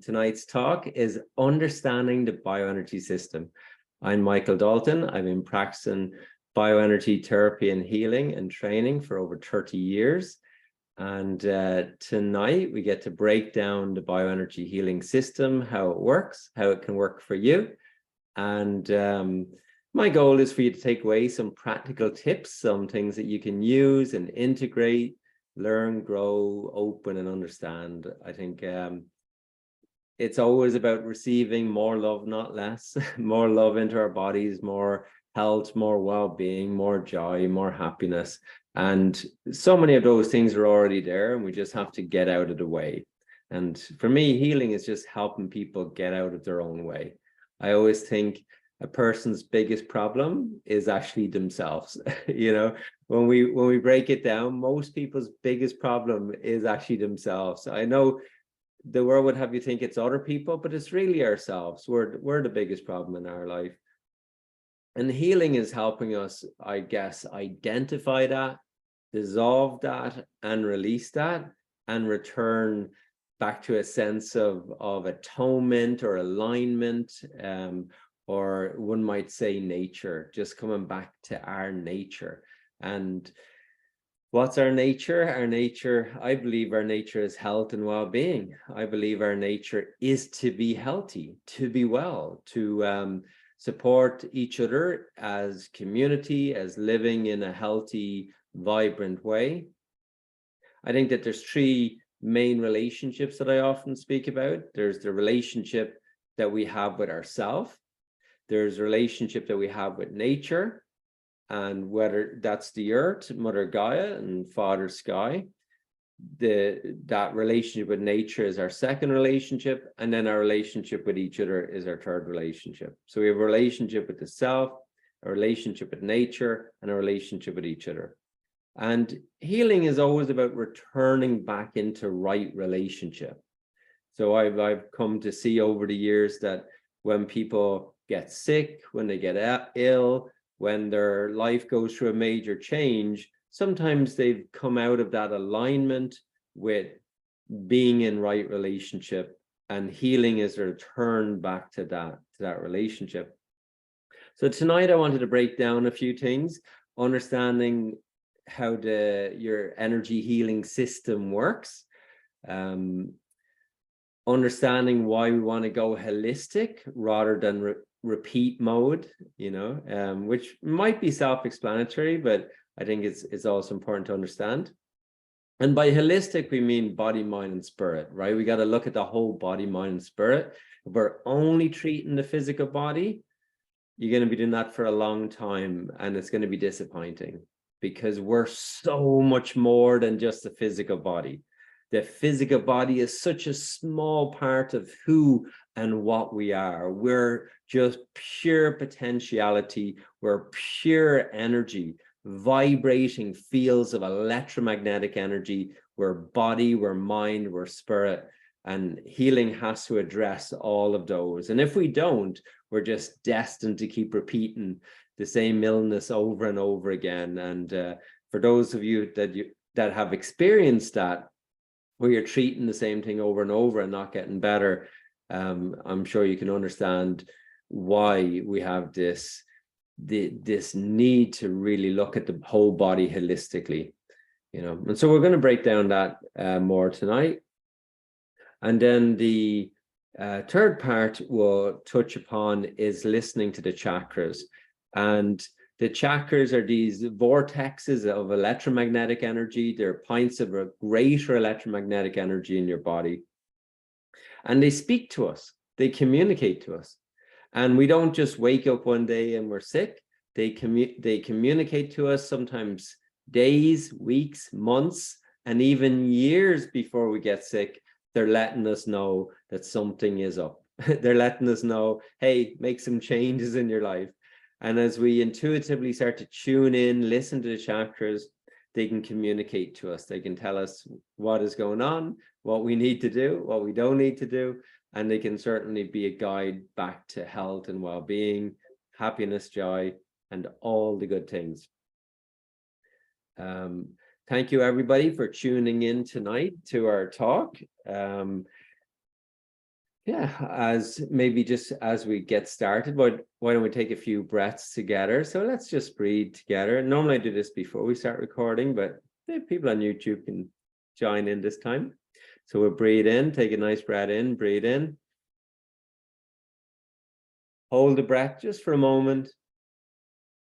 tonight's talk is understanding the bioenergy system. I'm Michael Dalton. I've been practicing bioenergy therapy and healing and training for over 30 years. And tonight we get to break down the bioenergy healing system, how it works, how it can work for you. And my goal is for you to take away some practical tips, some things that you can use and integrate, learn, grow, open, and understand. I think it's always about receiving more love, not less, more love into our bodies, more health, more well-being, more joy, more happiness. And so many of those things are already there, and we just have to get out of the way. And for me, healing is just helping people get out of their own way. I always think a person's biggest problem is actually themselves. When we break it down, most people's biggest problem is actually themselves. I know the world would have you think it's other people, but it's really ourselves. We're the biggest problem in our life. And healing is helping us, I guess, identify that, dissolve that, and release that, and return back to a sense of atonement or alignment, or one might say nature, just coming back to our nature. And what's our nature? Our nature, I believe our nature is health and well-being. I believe our nature is to be healthy, to be well, to support each other as community, as living in a healthy, vibrant way. I think that there's three main relationships that I often speak about. There's the relationship that we have with ourselves. There's a relationship that we have with nature, and whether that's the earth, Mother Gaia, and Father Sky. That relationship with nature is our second relationship, and then our relationship with each other is our third relationship. So we have a relationship with the self, a relationship with nature, and a relationship with each other. And healing is always about returning back into right relationship. So I've come to see over the years that when people get sick, when they get ill, when their life goes through a major change, sometimes they've come out of that alignment with being in right relationship, and healing is a return back to that relationship. So tonight I wanted to break down a few things, understanding how your energy healing system works, understanding why we want to go holistic rather than repeat mode, which might be self-explanatory, but I think it's also important to understand. And by holistic, we mean body, mind, and spirit, right? We got to look at the whole body, mind, and spirit. If we're only treating the physical body, you're going to be doing that for a long time, and it's going to be disappointing, because we're so much more than just the physical body. The physical body is such a small part of who and what we are. We're just pure potentiality. We're pure energy, vibrating fields of electromagnetic energy. We're body, we're mind, we're spirit. And healing has to address all of those. And if we don't, we're just destined to keep repeating the same illness over and over again. And for those of you that have experienced that, where you're treating the same thing over and over and not getting better, I'm sure you can understand why we have this need to really look at the whole body holistically, And so we're going to break down that more tonight. And then the third part we'll touch upon is listening to the chakras. And the chakras are these vortexes of electromagnetic energy. They're points of a greater electromagnetic energy in your body. And they speak to us. They communicate to us. And we don't just wake up one day and we're sick. They communicate to us sometimes days, weeks, months, and even years before we get sick. They're letting us know that something is up. They're letting us know, hey, make some changes in your life. And as we intuitively start to tune in, listen to the chakras, they can communicate to us. They can tell us what is going on, what we need to do, what we don't need to do. And they can certainly be a guide back to health and well-being, happiness, joy, and all the good things. Thank you, everybody, for tuning in tonight to our talk. Yeah, as we get started, why don't we take a few breaths together? So let's just breathe together. Normally I do this before we start recording, but people on YouTube can join in this time. So we'll breathe in, take a nice breath in, breathe in. Hold the breath just for a moment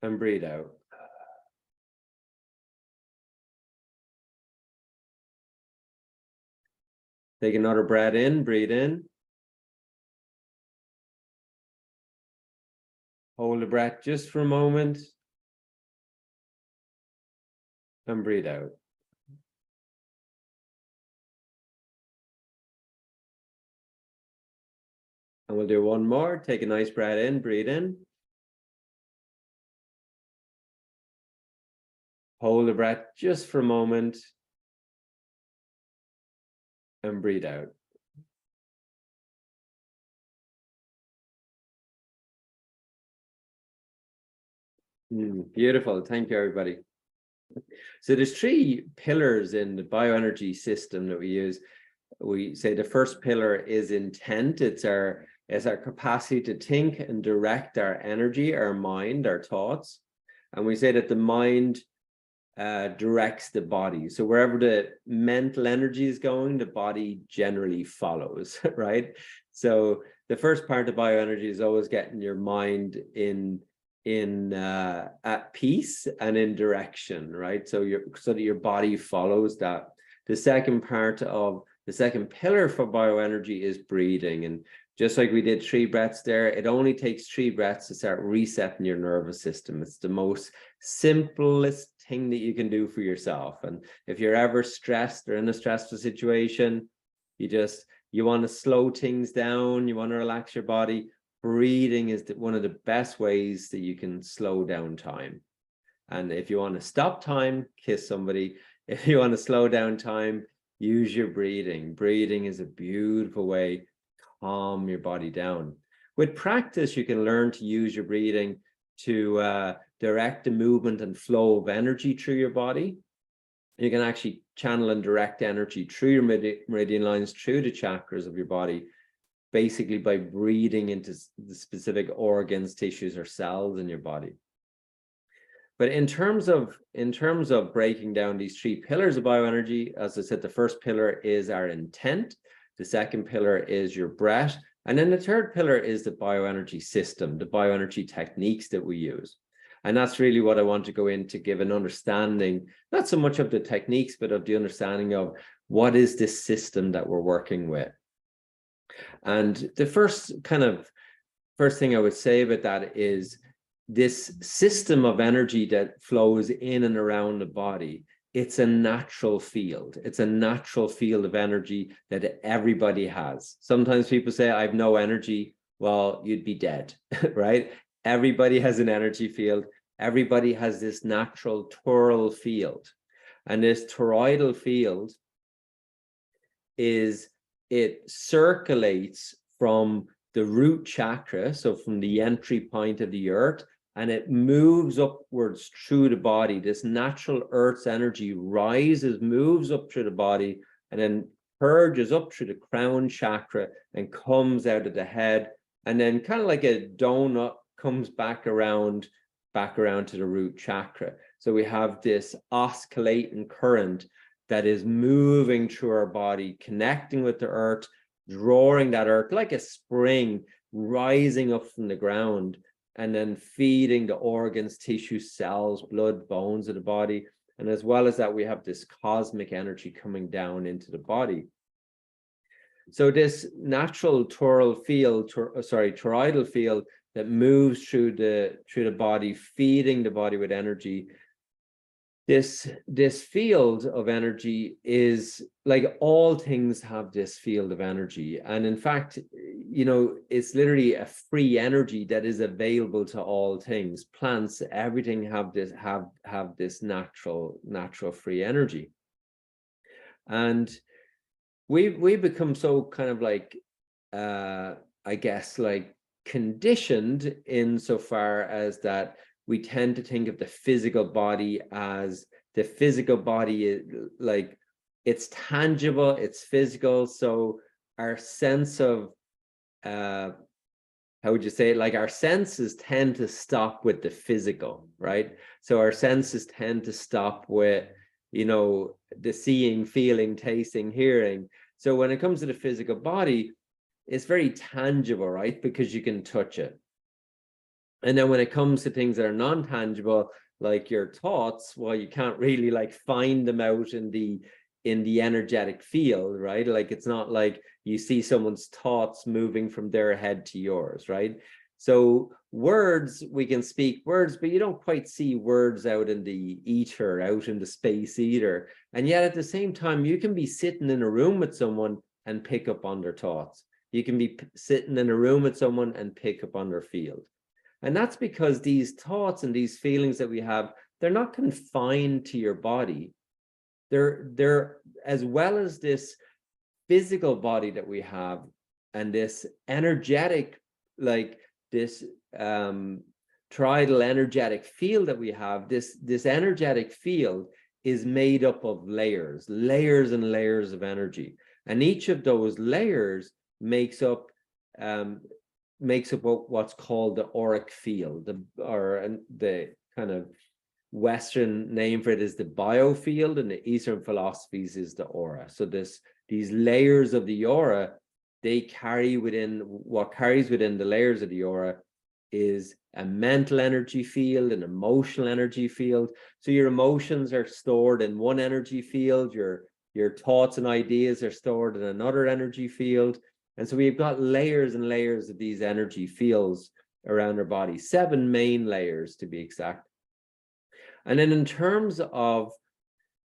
and breathe out. Take another breath in, breathe in. Hold the breath just for a moment and breathe out. And we'll do one more. Take a nice breath in, breathe in. Hold the breath just for a moment and breathe out. Beautiful. Thank you, everybody. So there's three pillars in the bioenergy system that we use. We say the first pillar is intent. It's our capacity to think and direct our energy, our mind, our thoughts. And we say that the mind directs the body. So wherever the mental energy is going, the body generally follows, right? So the first part of bioenergy is always getting your mind at peace and in direction, right? So that your body follows that. The second pillar for bioenergy is breathing. And just like we did 3 breaths there, it only takes 3 breaths to start resetting your nervous system. It's the most simplest thing that you can do for yourself. And if you're ever stressed or in a stressful situation, you want to slow things down, you want to relax your body, breathing is one of the best ways that you can slow down time. And if you want to stop time, kiss somebody. If you want to slow down time, use your breathing. Breathing is a beautiful way to calm your body down. With practice, you can learn to use your breathing to direct the movement and flow of energy through your body. You can actually channel and direct energy through your meridian lines, through the chakras of your body, basically by breathing into the specific organs, tissues, or cells in your body. But in terms of breaking down these 3 pillars of bioenergy, as I said, the first pillar is our intent. The second pillar is your breath. And then the third pillar is the bioenergy system, the bioenergy techniques that we use. And that's really what I want to go in to give an understanding, not so much of the techniques, but of the understanding of what is this system that we're working with. And the first thing I would say about that is this system of energy that flows in and around the body. It's a natural field. It's a natural field of energy that everybody has. Sometimes people say, I have no energy. Well, you'd be dead, right? Everybody has an energy field. Everybody has this natural toroidal field. And this toroidal field it circulates from the root chakra, so from the entry point of the earth, and it moves upwards through the body. This natural earth's energy rises, moves up through the body, and then purges up through the crown chakra and comes out of the head, and then kind of like a donut comes back around to the root chakra. So we have this oscillating current that is moving through our body, connecting with the earth, drawing that earth like a spring, rising up from the ground, and then feeding the organs, tissues, cells, blood, bones of the body. And as well as that, we have this cosmic energy coming down into the body. So this natural toroidal field that moves through the body, feeding the body with energy. This field of energy is like all things have this field of energy. And in fact, it's literally a free energy that is available to all things. Plants, everything have this natural free energy. And we become so kind of like, I guess, like conditioned insofar as that we tend to think of the physical body as the physical body is like it's tangible, it's physical. So our sense of how would you say it? Like our senses tend to stop with the physical, right? So our senses tend to stop with, you know, the seeing, feeling, tasting, hearing. So when it comes to the physical body, it's very tangible, right? Because you can touch it. And then when it comes to things that are non-tangible, like your thoughts, well, you can't really like find them out in the energetic field, right? Like it's not like you see someone's thoughts moving from their head to yours, right? So words, we can speak words, but you don't quite see words out in the ether, out in the space either. And yet at the same time, you can be sitting in a room with someone and pick up on their thoughts. You can be sitting in a room with someone and pick up on their field. And that's because these thoughts and these feelings that we have, they're not confined to your body. They're as well as this physical body that we have and this energetic, like this tridal energetic field that we have, this energetic field is made up of layers and layers of energy. And each of those layers makes up what's called the auric field, the kind of Western name for it is the biofield, and the Eastern philosophies is the aura. So these layers of the aura, they carries within the layers of the aura is a mental energy field, an emotional energy field. So your emotions are stored in one energy field, your thoughts and ideas are stored in another energy field. And so we've got layers and layers of these energy fields around our body, 7 main layers to be exact. And then in terms of,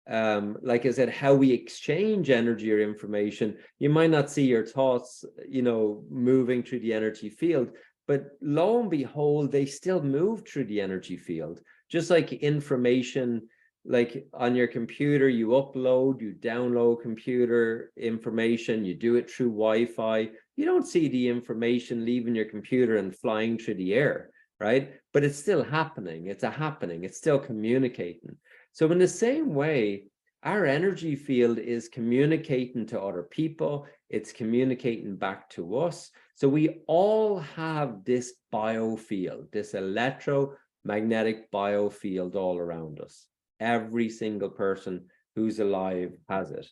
like I said, how we exchange energy or information, you might not see your thoughts, you know, moving through the energy field, but lo and behold, they still move through the energy field. Just like information, like on your computer, you upload, you download computer information, you do it through Wi-Fi. You don't see the information leaving your computer and flying through the air, right? But it's still happening. It's still communicating. So in the same way, our energy field is communicating to other people. It's communicating back to us. So we all have this biofield, this electromagnetic biofield all around us. Every single person who's alive has it.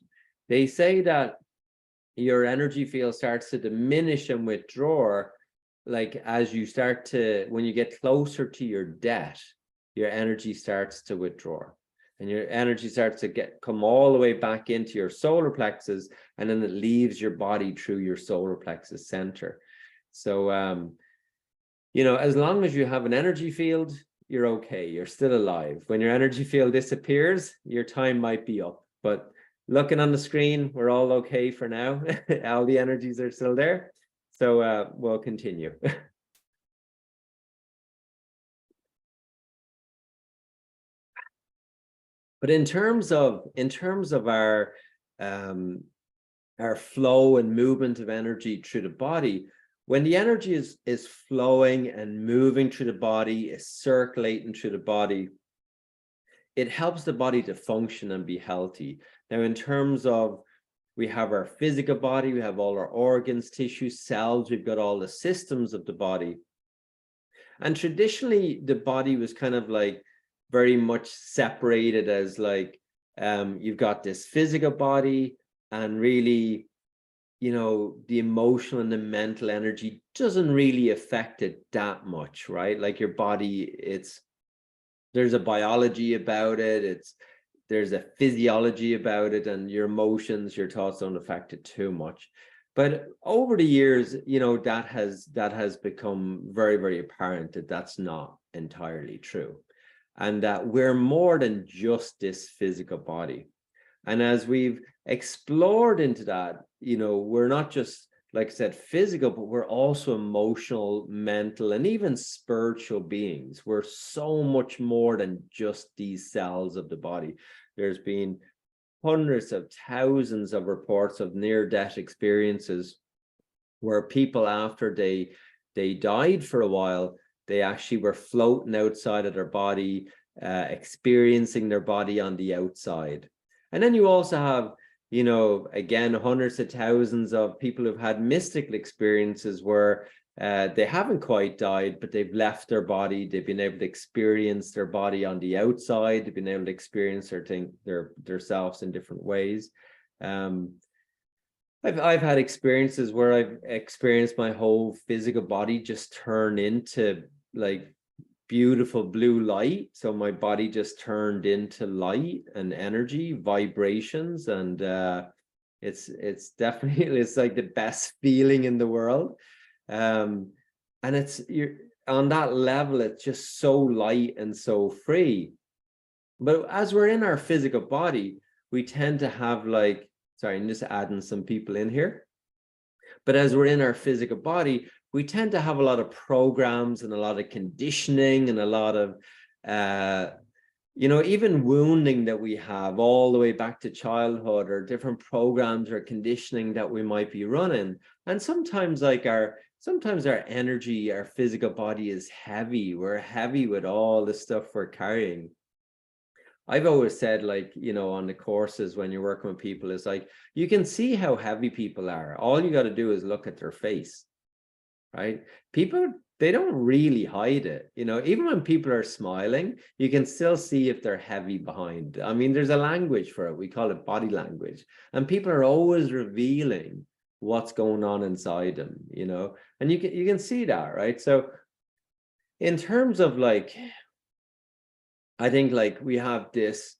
They say that your energy field starts to diminish and withdraw, like as you start to, when you get closer to your death, your energy starts to withdraw. And your energy starts to come all the way back into your solar plexus, and then it leaves your body through your solar plexus center. So, you know, as long as you have an energy field, you're okay. You're still alive. When your energy field disappears, your time might be up. But looking on the screen, we're all okay for now. All the energies are still there. So we'll continue. But in terms of our flow and movement of energy through the body, when the energy is flowing and moving through the body, is circulating through the body, it helps the body to function and be healthy. Now, in terms of, we have our physical body, we have all our organs, tissues, cells, we've got all the systems of the body. And traditionally, the body was kind of like very much separated as like, you've got this physical body, and really, you know, the emotional and the mental energy doesn't really affect it that much, right? Like your body, there's a biology about it, there's a physiology about it, and your emotions, your thoughts don't affect it too much. But over the years, you know, that has become very, very apparent that that's not entirely true, and that we're more than just this physical body. And as we've explored into that, you know, we're not just, like I said, physical, but we're also emotional, mental, and even spiritual beings. We're so much more than just these cells of the body. There's been hundreds of thousands of reports of near-death experiences where people, after they died for a while, they actually were floating outside of their body, experiencing their body on the outside. And then you also have you know, again, hundreds of thousands of people who've had mystical experiences where they haven't quite died, but they've left their body. They've been able to experience their body on the outside. They've been able to experience their selves in different ways. I've had experiences where I've experienced my whole physical body just turn into like beautiful blue light. So my body just turned into light and energy, vibrations, and it's definitely, it's like the best feeling in the world. And you're on that level, it's just so light and so free. But as we're in our physical body, we tend to have like, sorry, I'm just adding some people in here. But as we're in our physical body, we tend to have a lot of programs and a lot of conditioning and a lot of, you know, even wounding that we have all the way back to childhood, or different programs or conditioning that we might be running. And sometimes like sometimes our energy, our physical body is heavy. We're heavy with all the stuff we're carrying. I've always said, like, you know, on the courses when you're working with people, is like, you can see how heavy people are. All you got to do is look at their face, right? People, they don't really hide it. You know, even when people are smiling, you can still see if they're heavy behind. I mean, there's a language for it. We call it body language. And people are always revealing what's going on inside them, you know, and you can see that, right? So in terms of like, I think like we have this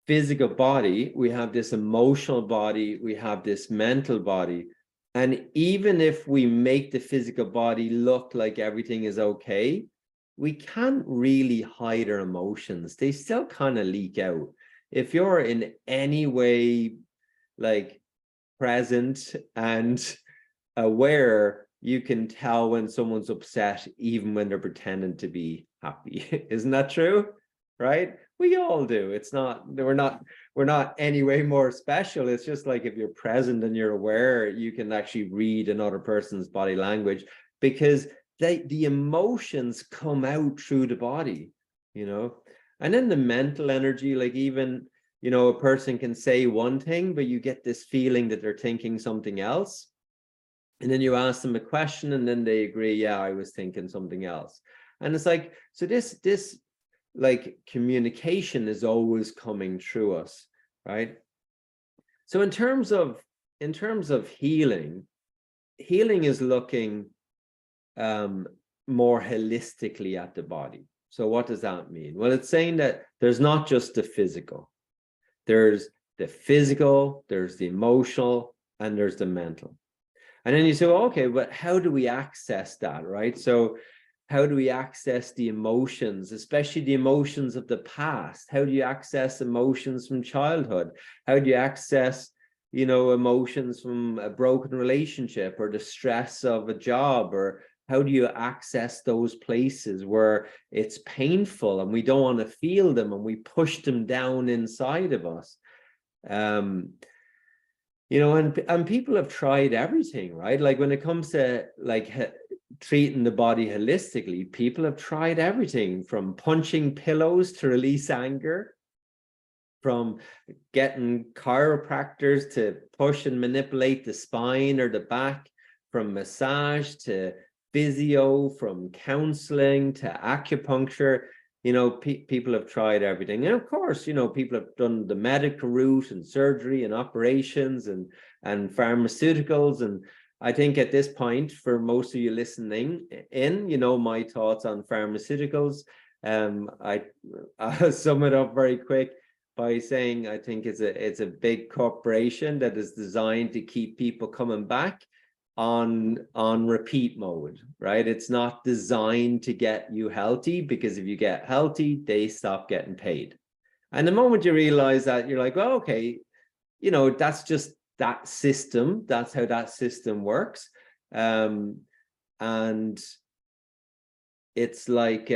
physical body, we have this emotional body, we have this mental body. And even if we make the physical body look like everything is okay, we can't really hide our emotions. They still kind of leak out. If you're in any way like present and aware, you can tell when someone's upset, even when they're pretending to be happy. Isn't that true? Right? We all do. It's not, we're not any way more special. It's just like, if you're present and you're aware, you can actually read another person's body language, because the emotions come out through the body, you know. And then the mental energy, like even, you know, a person can say one thing, but you get this feeling that they're thinking something else. And then you ask them a question and then they agree, yeah, I was thinking something else. And it's like, so this like communication is always coming through us, right? So in terms of healing is looking more holistically at the body. So what does that mean? Well, it's saying that there's not just the physical. There's the physical, there's the emotional, and there's the mental. And then you say, well, okay, but how do we access that, right? So how do we access the emotions, especially the emotions of the past? How do you access emotions from childhood? How do you access, you know, emotions from a broken relationship or the stress of a job? Or how do you access those places where it's painful and we don't want to feel them and we push them down inside of us? You know, and people have tried everything, right? Like when it comes to like treating the body holistically, people have tried everything from punching pillows to release anger, from getting chiropractors to push and manipulate the spine or the back, from massage to physio, from counseling to acupuncture. You know, people have tried everything. And of course, you know, people have done the medical route and surgery and operations and pharmaceuticals. And I think at this point, for most of you listening in, you know, my thoughts on pharmaceuticals. I'll sum it up very quick by saying I think it's a big corporation that is designed to keep people coming back on repeat mode, right? It's not designed to get you healthy, because if you get healthy, they stop getting paid. And the moment you realize that, you're like, well, okay, you know, that's just that system. That's how that system works. And it's like,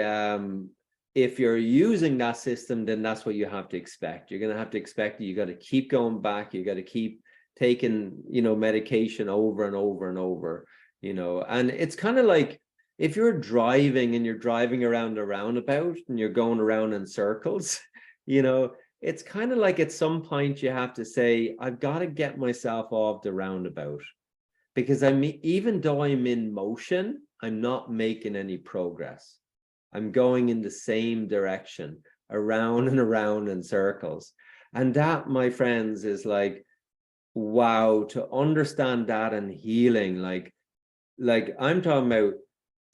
if you're using that system, then that's what you have to expect. You're going to have to expect that you got to keep going back. You got to keep taking, you know, medication over and over and over, you know. And it's kind of like if you're driving and you're driving around a roundabout and you're going around in circles, you know, it's kind of like at some point you have to say, I've got to get myself off the roundabout, because even though I'm in motion, I'm not making any progress. I'm going in the same direction, around and around in circles. And that, my friends, is like, wow, to understand that and healing, like I'm talking about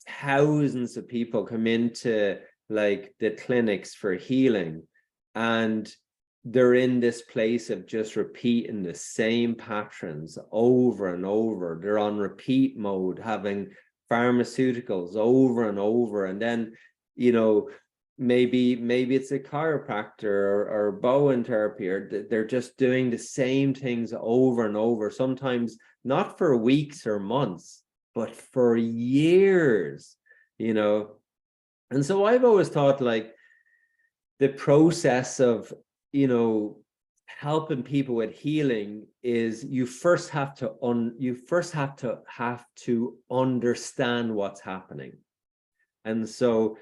thousands of people come into like the clinics for healing, and they're in this place of just repeating the same patterns over and over. They're on repeat mode, having pharmaceuticals over and over. And then, you know, maybe it's a chiropractor or Bowen therapy, or they're just doing the same things over and over, sometimes not for weeks or months, but for years, you know. And so I've always thought, like, the process of, you know, helping people with healing is you first have to understand what's happening. And so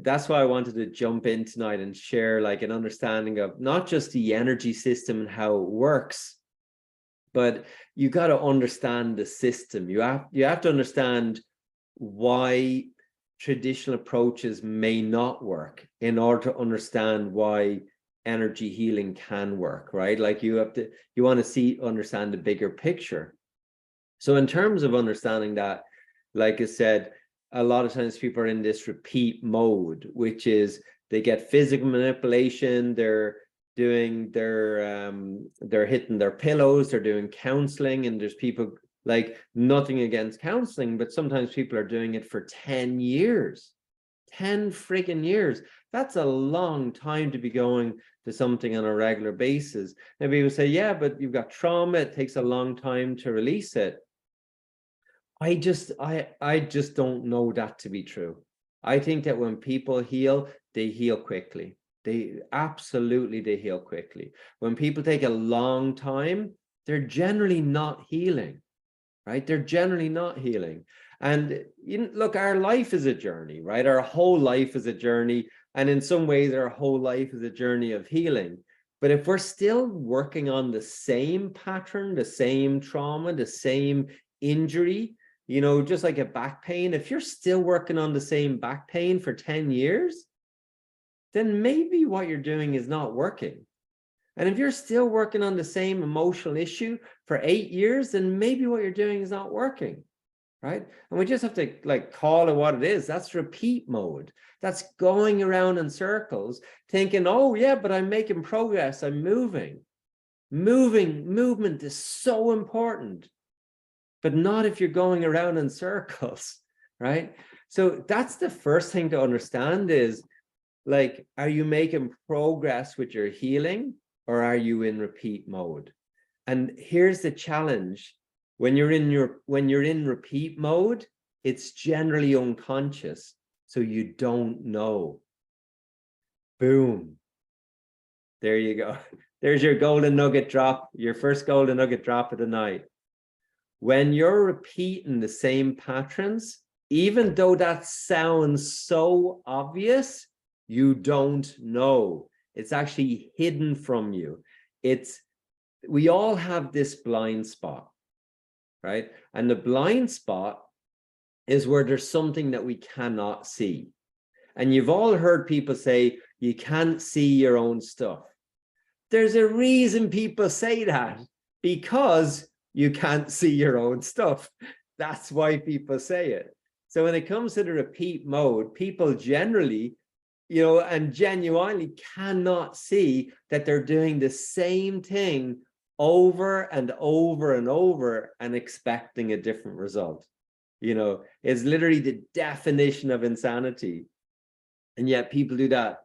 that's why I wanted to jump in tonight and share like an understanding of not just the energy system and how it works, but you got to understand the system. You have to understand why traditional approaches may not work in order to understand why energy healing can work, right? Like you want to understand the bigger picture. So in terms of understanding that, like I said, a lot of times people are in this repeat mode, which is they get physical manipulation, they're hitting their pillows, they're doing counseling, and there's people, like, nothing against counseling, but sometimes people are doing it for 10 years, 10 freaking years. That's a long time to be going to something on a regular basis. And people say, yeah, but you've got trauma, it takes a long time to release it. I just don't know that to be true. I think that when people heal, they heal quickly. They heal quickly. When people take a long time, they're generally not healing, right? They're generally not healing. And look, our life is a journey, right? Our whole life is a journey. And in some ways, our whole life is a journey of healing. But if we're still working on the same pattern, the same trauma, the same injury, you know, just like a back pain, if you're still working on the same back pain for 10 years, then maybe what you're doing is not working. And if you're still working on the same emotional issue for 8 years, then maybe what you're doing is not working, right? And we just have to like call it what it is. That's repeat mode. That's going around in circles, thinking, oh yeah, but I'm making progress, I'm moving. Movement is so important, but not if you're going around in circles, right? So that's the first thing to understand is, like, are you making progress with your healing, or are you in repeat mode? And here's the challenge. When you're in repeat mode, it's generally unconscious, so you don't know. Boom. There you go. There's your golden nugget drop, your first golden nugget drop of the night. When you're repeating the same patterns, even though that sounds so obvious, you don't know. It's actually hidden from you. We all have this blind spot, right? And the blind spot is where there's something that we cannot see. And you've all heard people say, you can't see your own stuff. There's a reason people say that, because you can't see your own stuff. That's why people say it. So when it comes to the repeat mode, people generally, you know, and genuinely cannot see that they're doing the same thing over and over and over and expecting a different result. You know, it's literally the definition of insanity. And yet people do that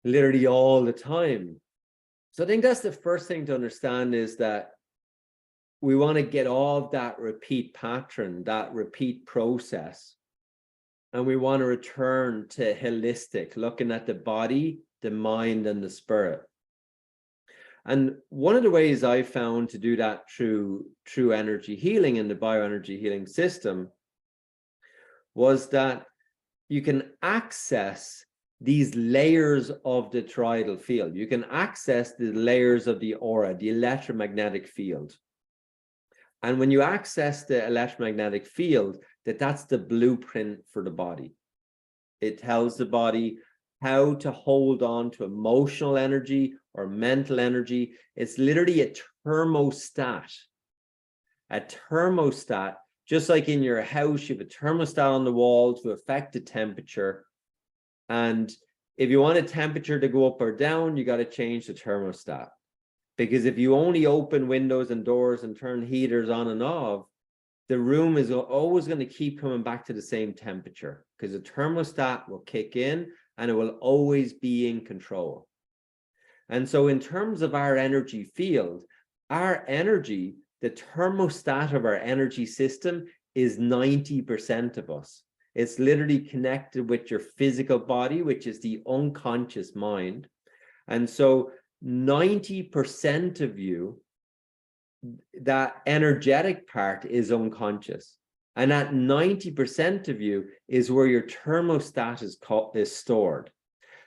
literally all the time. So I think that's the first thing to understand, is that we want to get off that repeat pattern, that repeat process. And we want to return to holistic, looking at the body, the mind, and the spirit. And one of the ways I found to do that through energy healing and the bioenergy healing system was that you can access these layers of the toroidal field. You can access the layers of the aura, the electromagnetic field. And when you access the electromagnetic field, that's the blueprint for the body. It tells the body how to hold on to emotional energy or mental energy. It's literally a thermostat. A thermostat, just like in your house, you have a thermostat on the wall to affect the temperature. And if you want a temperature to go up or down, you got to change the thermostat. Because if you only open windows and doors and turn heaters on and off, the room is always going to keep coming back to the same temperature, because the thermostat will kick in and it will always be in control. And so in terms of our energy field, our energy, the thermostat of our energy system is 90% of us. It's literally connected with your physical body, which is the unconscious mind. And so 90% of you, that energetic part is unconscious. And that 90% of you is where your thermostat is stored.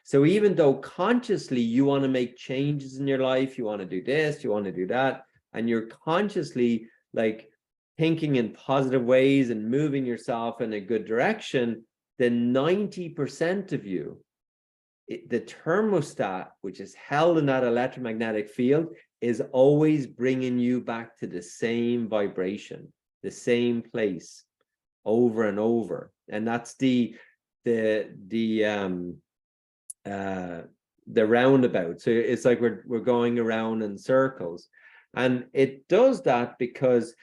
So even though consciously you want to make changes in your life, you want to do this, you want to do that, and you're consciously like thinking in positive ways and moving yourself in a good direction, then 90% of you, the thermostat, which is held in that electromagnetic field, is always bringing you back to the same vibration, the same place over and over. And that's the roundabout. So it's like we're going around in circles. And it does that because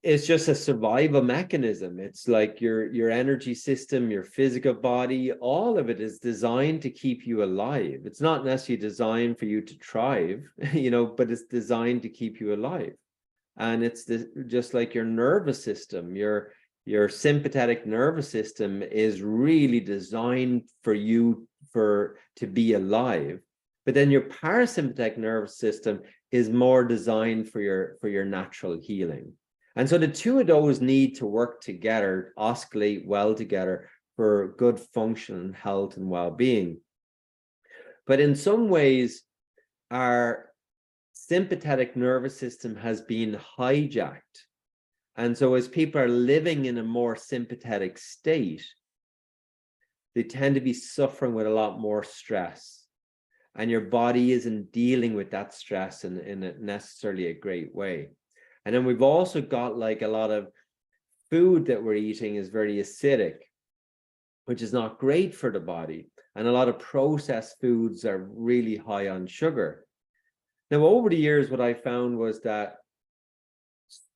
it's just a survival mechanism. It's like your energy system, your physical body, all of it is designed to keep you alive. It's not necessarily designed for you to thrive, but it's designed to keep you alive. And it's just like your nervous system, your sympathetic nervous system is really designed for you to be alive. But then your parasympathetic nervous system is more designed for your natural healing. And so the two of those need to work together, oscillate well together for good function, health, and well-being. But in some ways, our sympathetic nervous system has been hijacked. And so as people are living in a more sympathetic state, they tend to be suffering with a lot more stress. And your body isn't dealing with that stress in a necessarily a great way. And then we've also got like a lot of food that we're eating is very acidic, which is not great for the body. And a lot of processed foods are really high on sugar. Now, over the years, what I found was that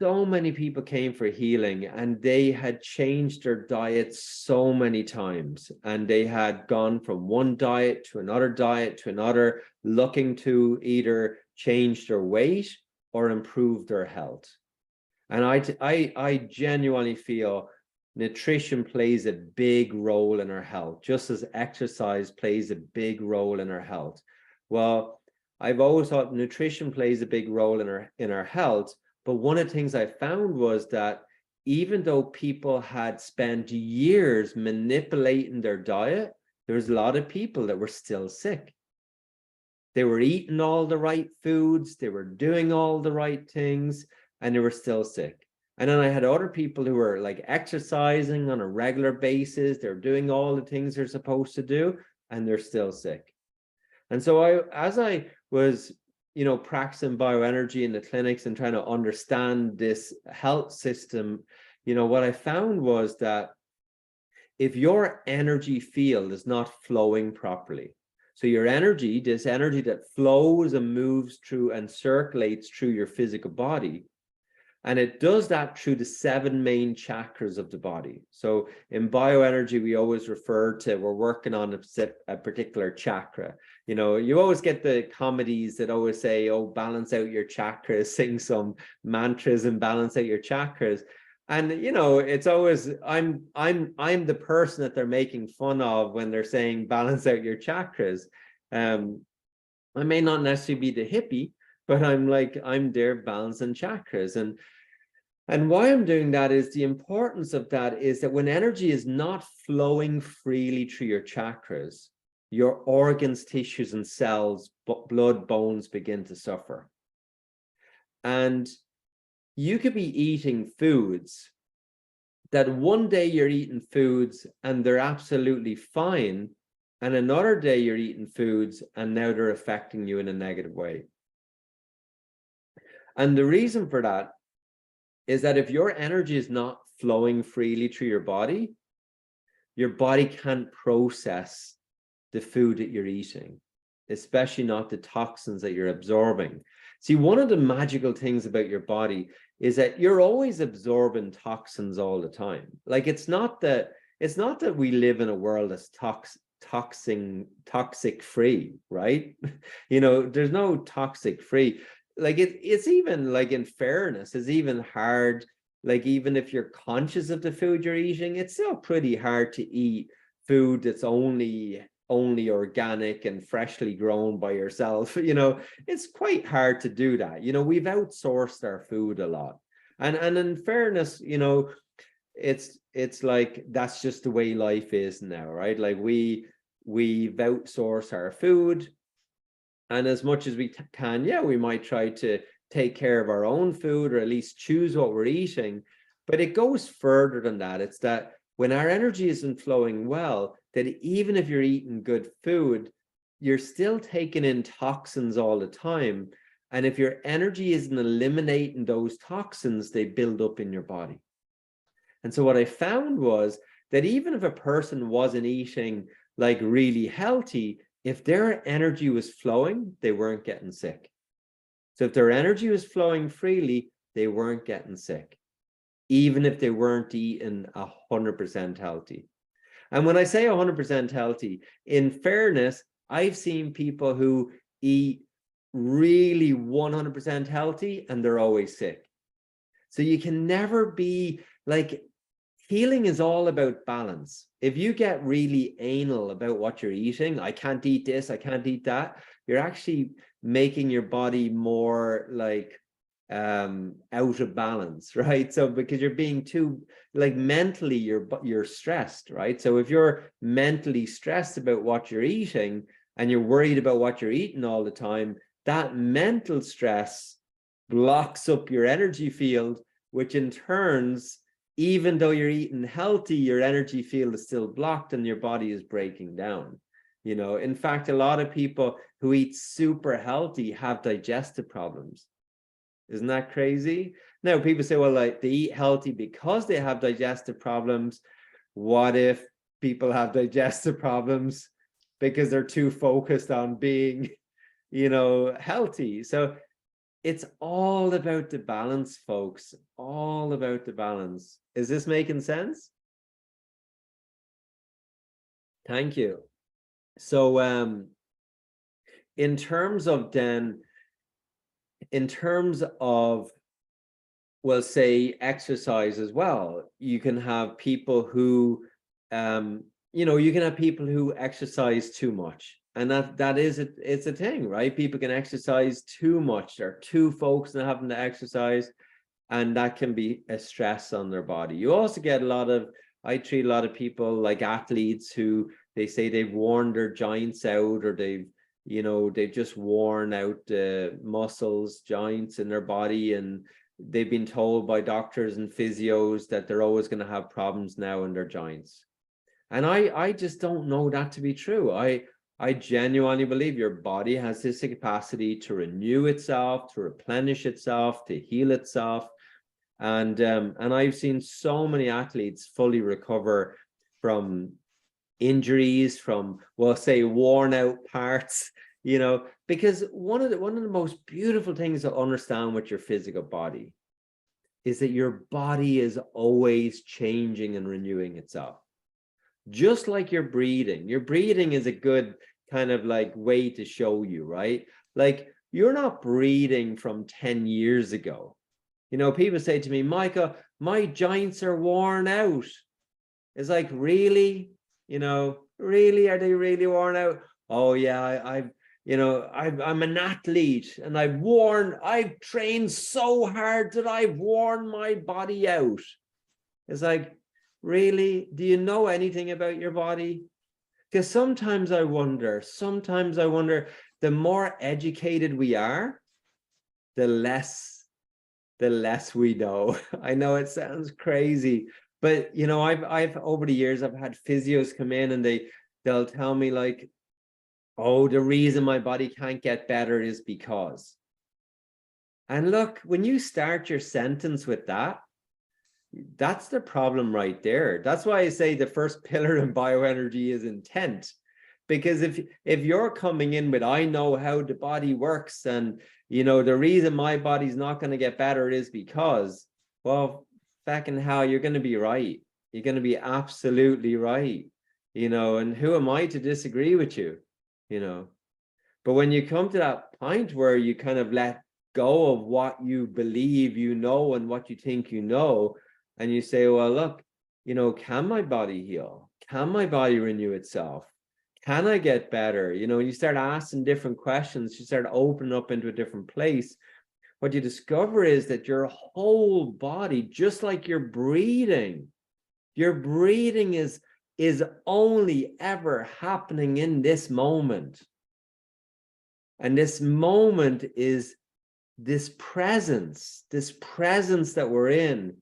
so many people came for healing and they had changed their diets so many times. And they had gone from one diet to another, looking to either change their weight or improve their health. And I genuinely feel nutrition plays a big role in our health, just as exercise plays a big role in our health. Well, I've always thought nutrition plays a big role in our health, but one of the things I found was that even though people had spent years manipulating their diet, there was a lot of people that were still sick. They were eating all the right foods, they were doing all the right things, and they were still sick. And then I had other people who were like exercising on a regular basis, they're doing all the things they're supposed to do, and they're still sick. And so as I was, practicing bioenergy in the clinics and trying to understand this health system, what I found was that if your energy field is not flowing properly, so your energy, this energy that flows and moves through and circulates through your physical body, and it does that through the 7 main chakras of the body. So in bioenergy, we always refer to, we're working on a particular chakra. You always get the comedies that always say, oh, balance out your chakras, sing some mantras and balance out your chakras. And, it's always, I'm the person that they're making fun of when they're saying balance out your chakras. I may not necessarily be the hippie, but I'm there balancing chakras. And why I'm doing that is the importance of that is that when energy is not flowing freely through your chakras, your organs, tissues, and cells, blood, bones begin to suffer. And you could be eating foods that one day you're eating foods and they're absolutely fine, and another day you're eating foods and now they're affecting you in a negative way. And the reason for that is that if your energy is not flowing freely through your body can't process the food that you're eating, especially not the toxins that you're absorbing. See, one of the magical things about your body is that you're always absorbing toxins all the time. Like it's not that we live in a world that's toxic free, right? You know, there's no toxic free. Like it's even like, in fairness, it's even hard. Like even if you're conscious of the food you're eating, it's still pretty hard to eat food that's only organic and freshly grown by yourself. You know, it's quite hard to do that. You know, we've outsourced our food a lot. And in fairness, you know, it's like that's just the way life is now, right? Like we've outsourced our food. And as much as we can, yeah, we might try to take care of our own food, or at least choose what we're eating. But it goes further than that. It's that when our energy isn't flowing well, that even if you're eating good food, you're still taking in toxins all the time. And if your energy isn't eliminating those toxins, they build up in your body. And so what I found was that even if a person wasn't eating like really healthy, if their energy was flowing, they weren't getting sick. So if their energy was flowing freely, they weren't getting sick, even if they weren't eating 100% healthy. And when I say 100% healthy, in fairness, I've seen people who eat really 100% healthy and they're always sick. So you can never be like, healing is all about balance. If you get really anal about what you're eating, I can't eat this, I can't eat that, you're actually making your body more like out of balance, right? So because you're being too, like, mentally you're stressed, right? So if you're mentally stressed about what you're eating and you're worried about what you're eating all the time, that mental stress blocks up your energy field, which in turns, even though you're eating healthy, your energy field is still blocked and your body is breaking down. You know, in fact, a lot of people who eat super healthy have digestive problems. Isn't that crazy? Now, people say, well, like, they eat healthy because they have digestive problems. What if people have digestive problems because they're too focused on being, you know, healthy? So it's all about the balance, folks. All about the balance. Is this making sense? Thank you. So in terms of then, in terms of, well, say exercise as well, you can have people who, you know, you can have people who exercise too much. And that is it's a thing, right? People can exercise too much. They're too focused on having to exercise, and that can be a stress on their body. You also get I treat a lot of people, like athletes, who they say they've worn their joints out, or they've just worn out muscles, joints in their body, and they've been told by doctors and physios that they're always going to have problems now in their joints. And I just don't know that to be true. I genuinely believe your body has this capacity to renew itself, to replenish itself, to heal itself. And I've seen so many athletes fully recover from injuries, from, well, say, worn out parts, you know, because one of the most beautiful things to understand with your physical body is that your body is always changing and renewing itself. Just like your breathing is a good kind of like way to show you, right? Like, you're not breathing from 10 years ago. You know, people say to me, Michael, my joints are worn out. It's like, really? You know, really? Are they really worn out? Oh yeah, I'm an athlete and I've trained so hard that I've worn my body out. It's like, really? Do you know anything about your body? Because sometimes I wonder, the more educated we are, the less we know. I know it sounds crazy, but I've over the years, I've had physios come in and they'll tell me like, oh, the reason my body can't get better is because. And look, when you start your sentence with that, that's the problem right there. That's why I say the first pillar in bioenergy is intent. Because if you're coming in with, I know how the body works, and the reason my body's not going to get better is because, well, fucking hell, you're going to be right. You're going to be absolutely right. And who am I to disagree with you? But when you come to that point where you kind of let go of what you believe and what you think and you say, well, look, can my body heal? Can my body renew itself? Can I get better? When you start asking different questions, you start opening up into a different place. What you discover is that your whole body, just like your breathing is only ever happening in this moment. And this moment is this presence that we're in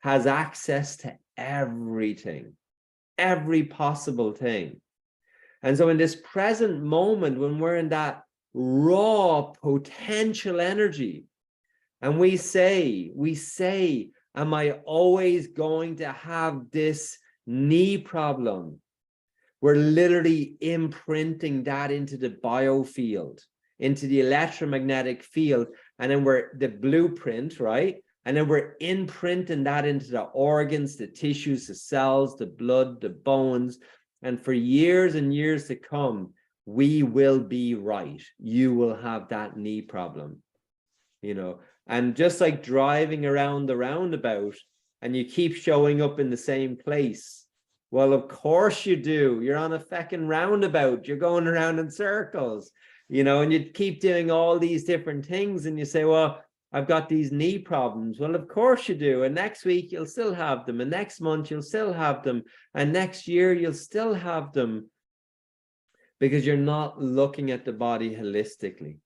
has access to everything, every possible thing. And so in this present moment, when we're in that raw potential energy, and we say, am I always going to have this knee problem? We're literally imprinting that into the biofield, into the electromagnetic field, and then we're the blueprint, right? And then we're imprinting that into the organs, the tissues, the cells, the blood, the bones. And for years and years to come, we will be right. You will have that knee problem, and just like driving around the roundabout and you keep showing up in the same place. Well, of course you do. You're on a fucking roundabout. You're going around in circles, and you keep doing all these different things and you say, well, I've got these knee problems. Well, of course you do. And next week you'll still have them. And next month you'll still have them. And next year you'll still have them, because you're not looking at the body holistically.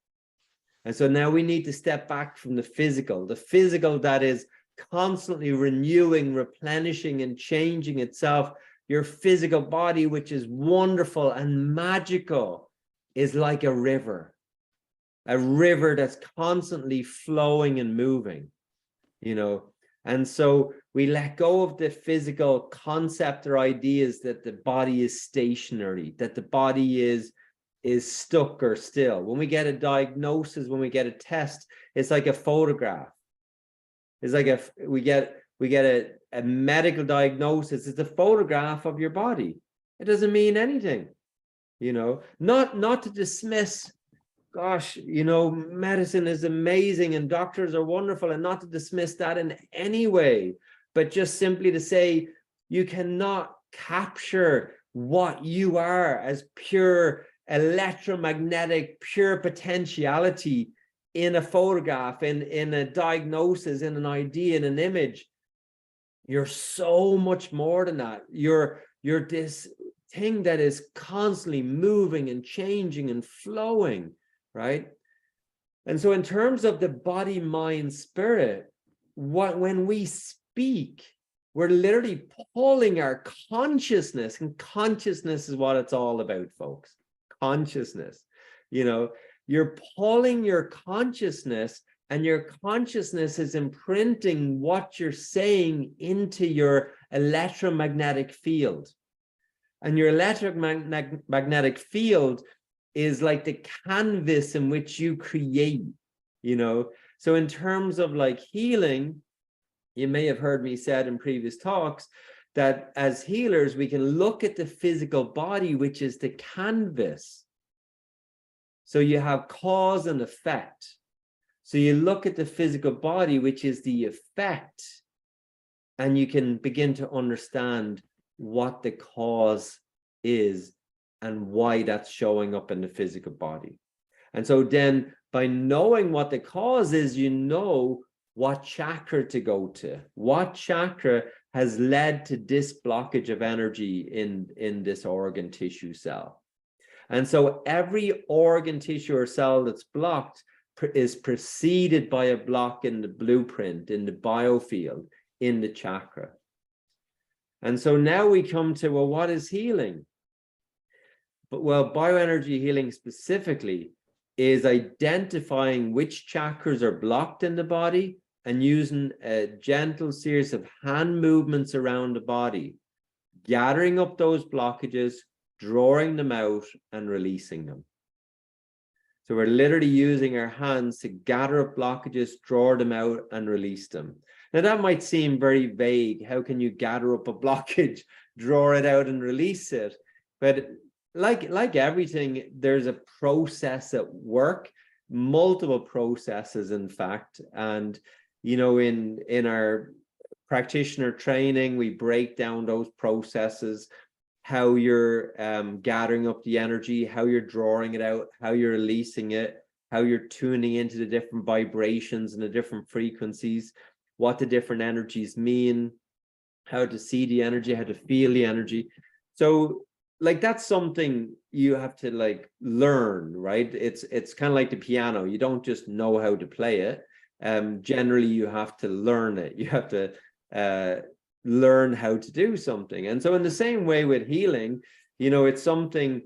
And so now we need to step back from the physical that is constantly renewing, replenishing, and changing itself. Your physical body, which is wonderful and magical, is like a river that's constantly flowing and moving, And so we let go of the physical concept or ideas that the body is stationary, that the body is stuck or still. When we get a diagnosis, when we get a test, it's like a photograph. It's like we get a medical diagnosis. It's a photograph of your body. It doesn't mean anything, not to dismiss, gosh, medicine is amazing and doctors are wonderful, and not to dismiss that in any way, but just simply to say you cannot capture what you are as pure electromagnetic, pure potentiality in a photograph, in a diagnosis, in an idea, in an image. You're so much more than that. You're this thing that is constantly moving and changing and flowing, right? And so in terms of the body, mind, spirit, when we speak, we're literally pulling our consciousness, and consciousness is what it's all about, folks. Consciousness, you're pulling your consciousness, and your consciousness is imprinting what you're saying into your electromagnetic field. And your electromagnetic field is like the canvas in which you create, So in terms of like healing, you may have heard me said in previous talks that as healers, we can look at the physical body, which is the canvas. So you have cause and effect. So you look at the physical body, which is the effect, and you can begin to understand what the cause is and why that's showing up in the physical body. And so then by knowing what the cause is, you know what chakra to go to, what chakra has led to this blockage of energy in this organ, tissue, cell. And so every organ, tissue, or cell that's blocked is preceded by a block in the blueprint, in the biofield, in the chakra. And so now we come to, well, what is healing? But well, bioenergy healing specifically is identifying which chakras are blocked in the body and using a gentle series of hand movements around the body, gathering up those blockages, drawing them out and releasing them. So we're literally using our hands to gather up blockages, draw them out and release them. Now that might seem very vague. How can you gather up a blockage, draw it out and release it? But like everything, there's a process at work, multiple processes, in fact. And, you know, in our practitioner training, we break down those processes, how you're gathering up the energy, how you're drawing it out, how you're releasing it, how you're tuning into the different vibrations and the different frequencies, what the different energies mean, how to see the energy, how to feel the energy. So like that's something you have to like learn, right? It's kind of like the piano. You don't just know how to play it. Generally, you have to learn it. You have to learn how to do something. And so in the same way with healing, you know, it's something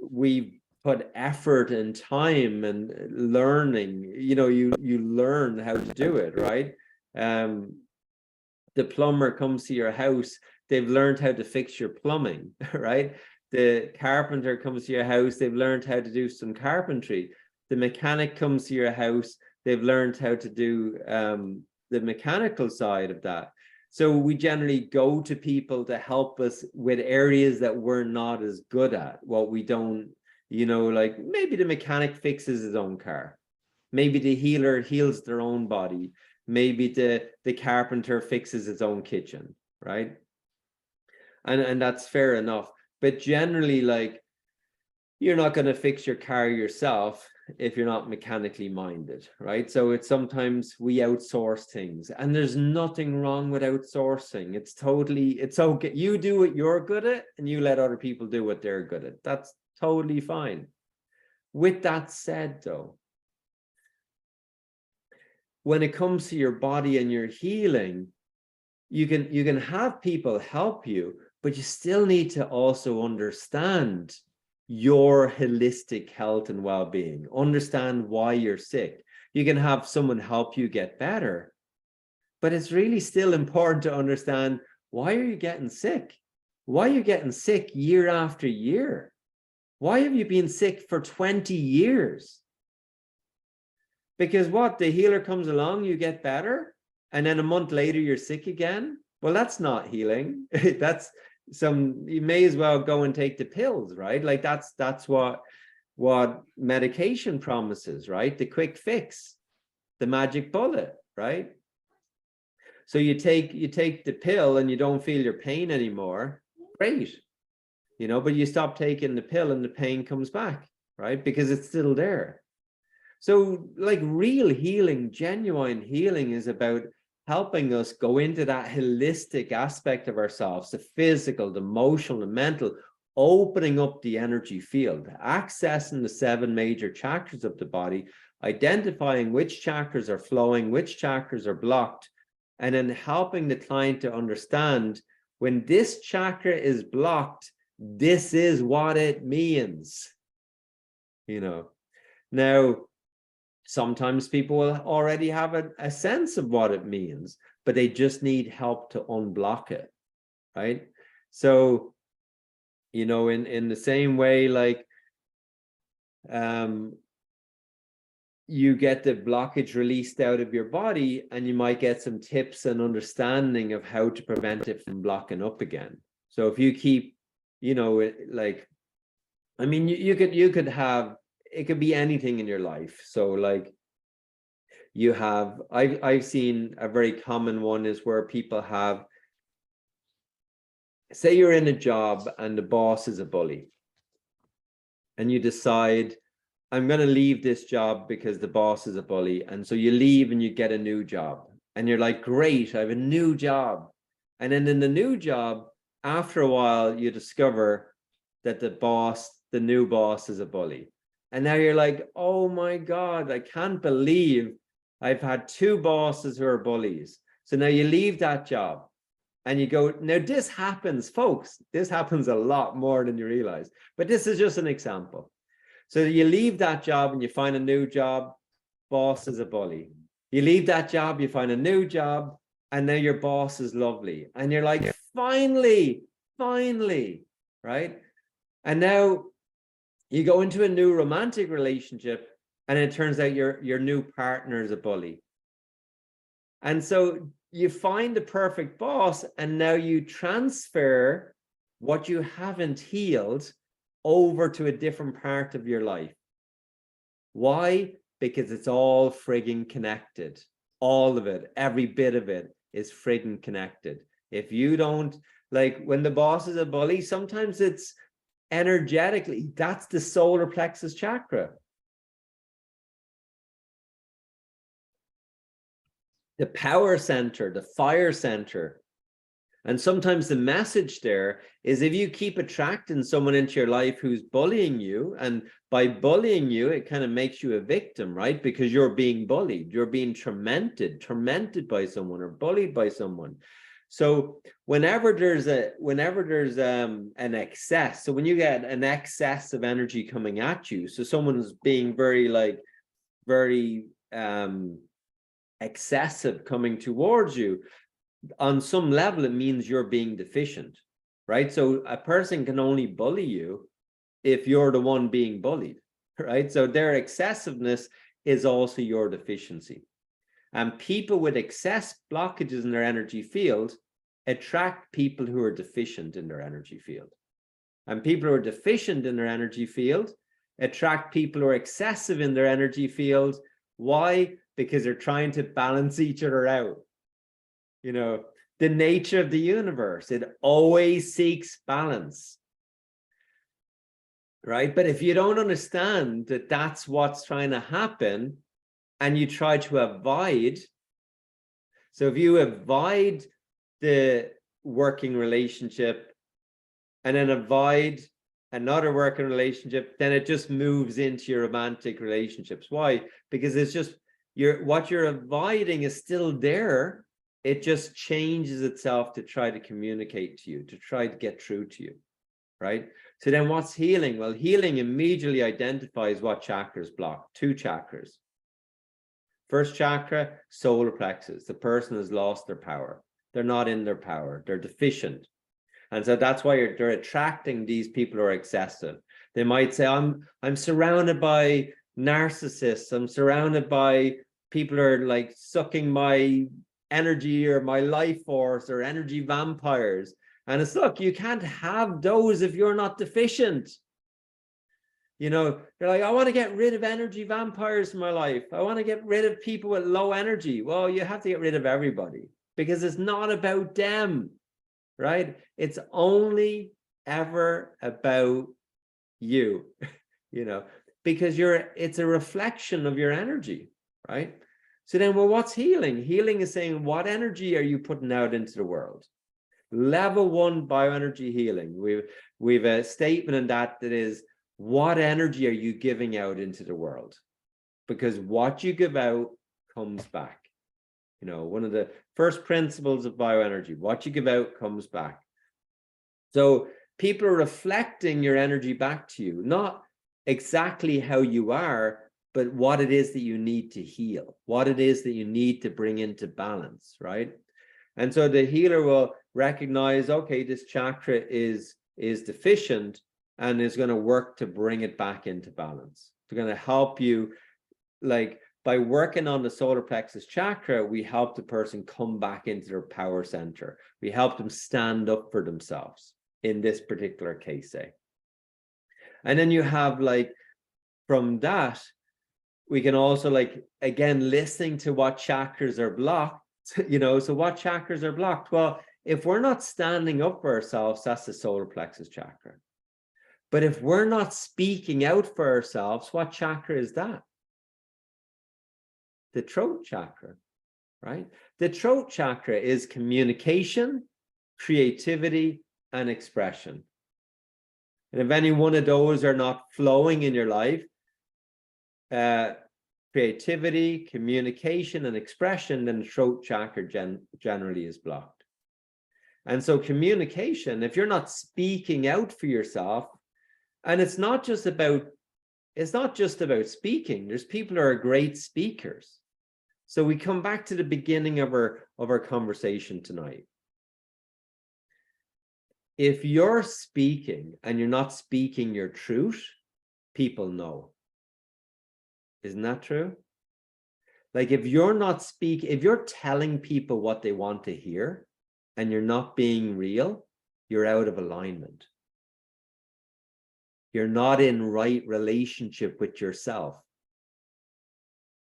we put effort and time and learning, you know, you learn how to do it, right? The plumber comes to your house, they've learned how to fix your plumbing, right? The carpenter comes to your house, they've learned how to do some carpentry. The mechanic comes to your house, they've learned how to do the mechanical side of that. So we generally go to people to help us with areas that we're not as good at, what we don't, you know, like maybe the mechanic fixes his own car. Maybe the healer heals their own body. Maybe the carpenter fixes his own kitchen, right? And that's fair enough. But generally, like, you're not going to fix your car yourself if you're not mechanically minded, right? So it's sometimes we outsource things, and there's nothing wrong with outsourcing. It's okay. You do what you're good at and you let other people do what they're good at. That's totally fine. With that said, though, when it comes to your body and your healing, you can have people help you, but you still need to also understand your holistic health and well-being, understand why you're sick. You can have someone help you get better, but it's really still important to understand, why are you getting sick? Why are you getting sick year after year? Why have you been sick for 20 years? Because what, the healer comes along, you get better, and then a month later you're sick again? Well, that's not healing. That's you may as well go and take the pills, right? Like that's what medication promises, right? The quick fix, the magic bullet, right? So you take the pill and you don't feel your pain anymore. Great. You know, but you stop taking the pill and the pain comes back, right? Because it's still there. So like real healing, genuine healing is about helping us go into that holistic aspect of ourselves, the physical, the emotional, the mental, opening up the energy field, accessing the 7 major chakras of the body, identifying which chakras are flowing, which chakras are blocked, and then helping the client to understand, when this chakra is blocked, this is what it means. You know, now, sometimes people will already have a sense of what it means, but they just need help to unblock it, right? So, you know, in the same way, like, you get the blockage released out of your body, and you might get some tips and understanding of how to prevent it from blocking up again. So if you keep, you know, like, I mean, you could have, it could be anything in your life. So like, you have, I've seen a very common one is where people have, say you're in a job and the boss is a bully, and you decide, I'm going to leave this job because the boss is a bully. And so you leave and you get a new job. And you're like, great, I have a new job. And then in the new job, after a while, you discover that the new boss is a bully. And now you're like, oh my God, I can't believe I've had two bosses who are bullies. So now you leave that job and you go, now this happens, folks. This happens a lot more than you realize. But this is just an example. So you leave that job and you find a new job, boss is a bully. You leave that job, you find a new job, and now your boss is lovely. And you're like, finally, right? And now you go into a new romantic relationship and it turns out your new partner is a bully. And so you find the perfect boss and now you transfer what you haven't healed over to a different part of your life. Why? Because it's all frigging connected. All of it, every bit of it is frigging connected. If you don't, like when the boss is a bully, sometimes it's energetically, that's the solar plexus chakra. The power center, the fire center. And sometimes the message there is if you keep attracting someone into your life who's bullying you, and by bullying you, it kind of makes you a victim, right? Because you're being bullied, you're being tormented by someone or bullied by someone. So whenever there's an excess, so when you get an excess of energy coming at you, so someone's being very excessive coming towards you, on some level, it means you're being deficient, right? So a person can only bully you if you're the one being bullied, right? So their excessiveness is also your deficiency. And people with excess blockages in their energy field attract people who are deficient in their energy field. And people who are deficient in their energy field attract people who are excessive in their energy field. Why? Because they're trying to balance each other out. You know, the nature of the universe, it always seeks balance, right? But if you don't understand that that's what's trying to happen and you try to avoid, so if you avoid the working relationship and then avoid another working relationship, then it just moves into your romantic relationships. Why? Because it's just what you're avoiding is still there. It just changes itself to try to communicate to you, to try to get through to you, right? So then what's healing? Well, healing immediately identifies what chakras block. Two chakras. First chakra, solar plexus. The person has lost their power. They're not in their power. They're deficient. And so that's why they're attracting these people who are excessive. They might say, I'm surrounded by narcissists. I'm surrounded by people who are like sucking my energy or my life force, or energy vampires. And it's, look, you can't have those if you're not deficient. You know, they're like, I want to get rid of energy vampires in my life. I want to get rid of people with low energy. Well, you have to get rid of everybody because it's not about them, right? It's only ever about you, you know, because it's a reflection of your energy, right? So then, well, what's healing? Healing is saying, what energy are you putting out into the world? Level 1 bioenergy healing. We've a statement in that is, what energy are you giving out into the world? Because what you give out comes back. You know, one of the first principles of bioenergy, what you give out comes back. So people are reflecting your energy back to you, not exactly how you are, but what it is that you need to heal, what it is that you need to bring into balance, right? And so the healer will recognize, okay, this chakra is deficient and is going to work to bring it back into balance. They're going to help you, like by working on the solar plexus chakra, we help the person come back into their power center. We help them stand up for themselves in this particular case, say. And then you have like, from that, we can also like, again, listening to what chakras are blocked, you know, so what chakras are blocked? Well, if we're not standing up for ourselves, that's the solar plexus chakra. But if we're not speaking out for ourselves, what chakra is that? The throat chakra, right? The throat chakra is communication, creativity, and expression. And if any one of those are not flowing in your life, creativity, communication, and expression, then the throat chakra generally is blocked. And so communication, if you're not speaking out for yourself, and it's not just about speaking. There's people who are great speakers. So we come back to the beginning of our conversation tonight. If you're speaking and you're not speaking your truth, people know. Isn't that true? Like if you're telling people what they want to hear and you're not being real, you're out of alignment. You're not in right relationship with yourself.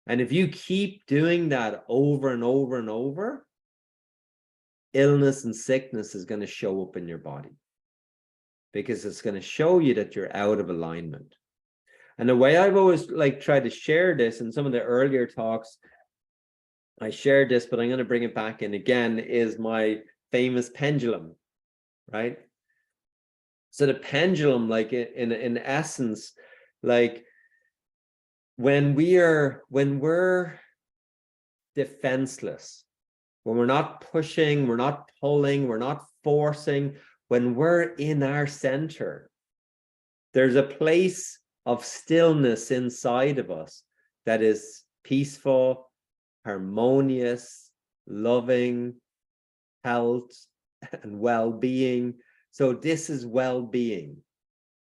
And if you keep doing that over and over and over, illness and sickness is going to show up in your body because it's going to show you that you're out of alignment. And the way I've always tried to share this in some of the earlier talks, I shared this, but I'm going to bring it back in again, is my famous pendulum, right? So the pendulum, in essence, when we're defenseless, when we're not pushing, we're not pulling, we're not forcing, when we're in our center, there's a place of stillness inside of us that is peaceful, harmonious, loving, health, and well-being. So this is well-being.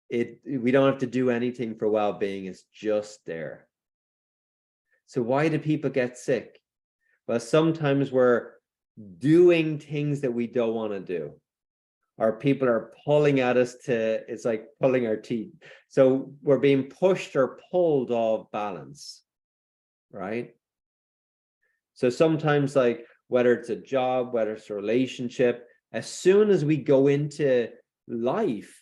We don't have to do anything for well-being. It's just there. So why do people get sick? Well, sometimes we're doing things that we don't want to do. Or people are pulling at us it's like pulling our teeth. So we're being pushed or pulled off balance, right? So sometimes whether it's a job, whether it's a relationship, as soon as we go into life,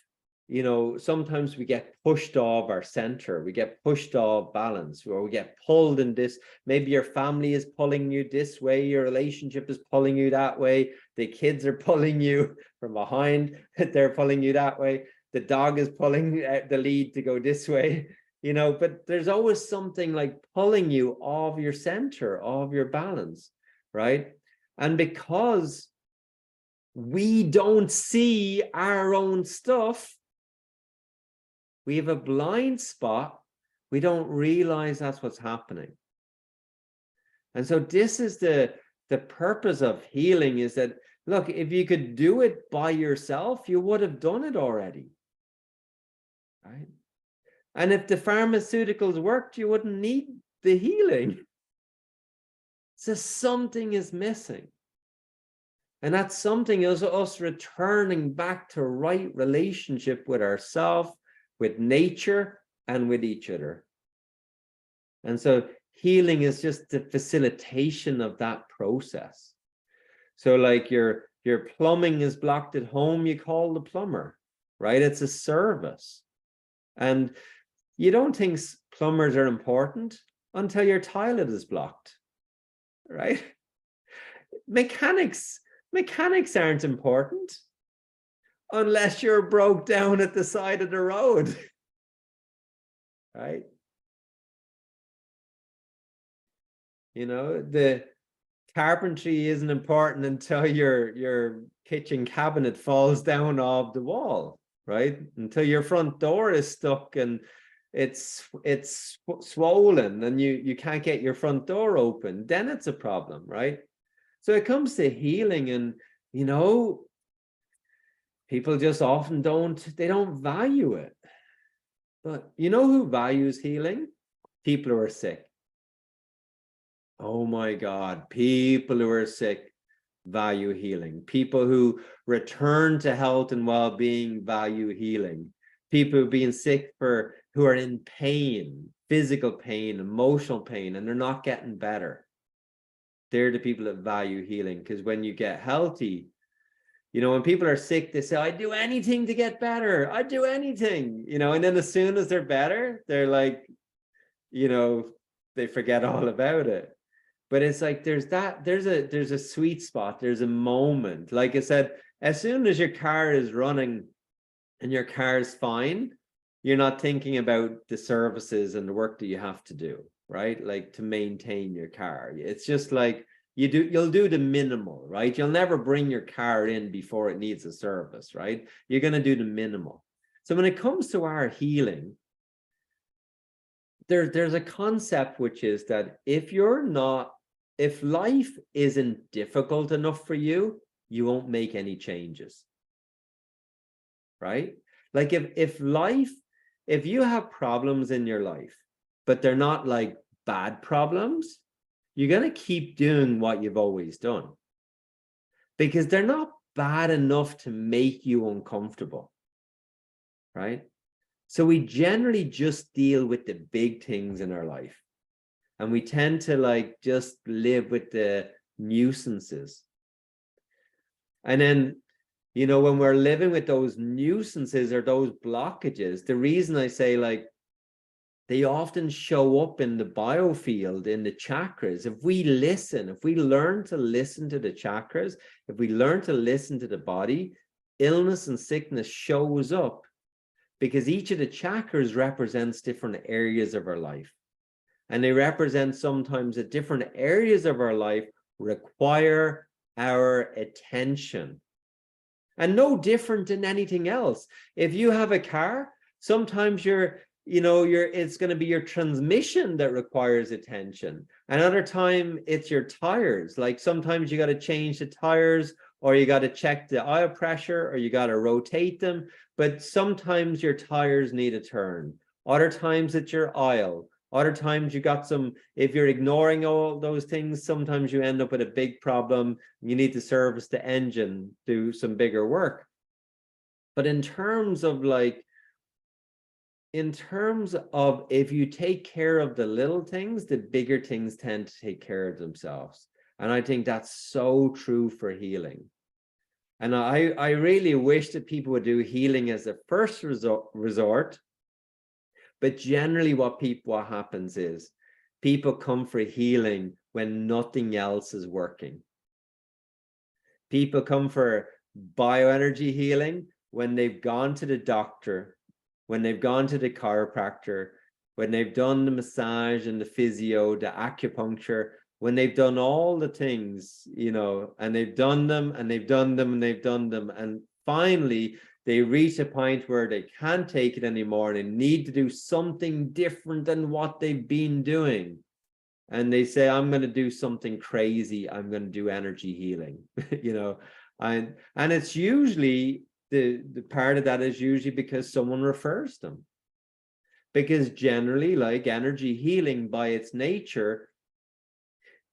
sometimes we get pushed off our center, we get pushed off balance, or we get pulled in this. Maybe your family is pulling you this way, your relationship is pulling you that way, the kids are pulling you from behind, they're pulling you that way, the dog is pulling the lead to go this way, but there's always something pulling you off your center, off your balance, right? And because we don't see our own stuff, we have a blind spot. We don't realize that's what's happening. And so this is the purpose of healing, is that, look, if you could do it by yourself, you would have done it already, right? And if the pharmaceuticals worked, you wouldn't need the healing. So something is missing. And that something is us returning back to right relationship with ourselves, with nature, and with each other. And so healing is just the facilitation of that process. So your plumbing is blocked at home, you call the plumber, right? It's a service. And you don't think plumbers are important until your toilet is blocked, right? Mechanics aren't important unless you're broke down at the side of the road, right? The carpentry isn't important until your kitchen cabinet falls down off the wall, right? Until your front door is stuck and it's swollen and you can't get your front door open, then it's a problem, right? So it comes to healing, and people just often don't value it. But who values healing? People who are sick. Oh my God, people who are sick value healing. People who return to health and well-being value healing. People who are being sick who are in pain, physical pain, emotional pain, and they're not getting better. They're the people that value healing, because when you get healthy, When people are sick, they say, I'd do anything to get better. I'd do anything, and then as soon as they're better, they're like, they forget all about it. But it's like, there's a sweet spot. There's a moment. Like I said, as soon as your car is running and your car is fine, you're not thinking about the services and the work that you have to do, right? Like to maintain your car. It's just like, you'll do the minimal, right? You'll never bring your car in before it needs a service, right? You're going to do the minimal. So when it comes to our healing, there's a concept, which is that if life isn't difficult enough for you, you won't make any changes, right? Like if you have problems in your life, but they're not like bad problems, you're going to keep doing what you've always done because they're not bad enough to make you uncomfortable, right? So we generally just deal with the big things in our life, and we tend to like just live with the nuisances. And then, when we're living with those nuisances or those blockages, the reason I say like they often show up in the biofield, in the chakras. If we learn to listen to the chakras, if we learn to listen to the body, illness and sickness shows up because each of the chakras represents different areas of our life. And they represent sometimes that different areas of our life require our attention. And no different than anything else. If you have a car, sometimes it's going to be your transmission that requires attention. Another time it's your tires. Like sometimes you got to change the tires, or you got to check the oil pressure, or you got to rotate them. But sometimes your tires need a turn. Other times it's your oil. Other times you got if you're ignoring all those things, sometimes you end up with a big problem. You need to service the engine, do some bigger work. But in terms of if you take care of the little things, the bigger things tend to take care of themselves. And I think that's so true for healing. And I really wish that people would do healing as a first resort. But generally what happens is people come for healing when nothing else is working. People come for bioenergy healing when they've gone to the doctor, when they've gone to the chiropractor, when they've done the massage and the physio, the acupuncture, when they've done all the things, and they've done them and they've done them and they've done them. And finally, they reach a point where they can't take it anymore and they need to do something different than what they've been doing. And they say, I'm going to do something crazy. I'm going to do energy healing, and it's usually the part of that is usually because someone refers them. Because generally, like energy healing by its nature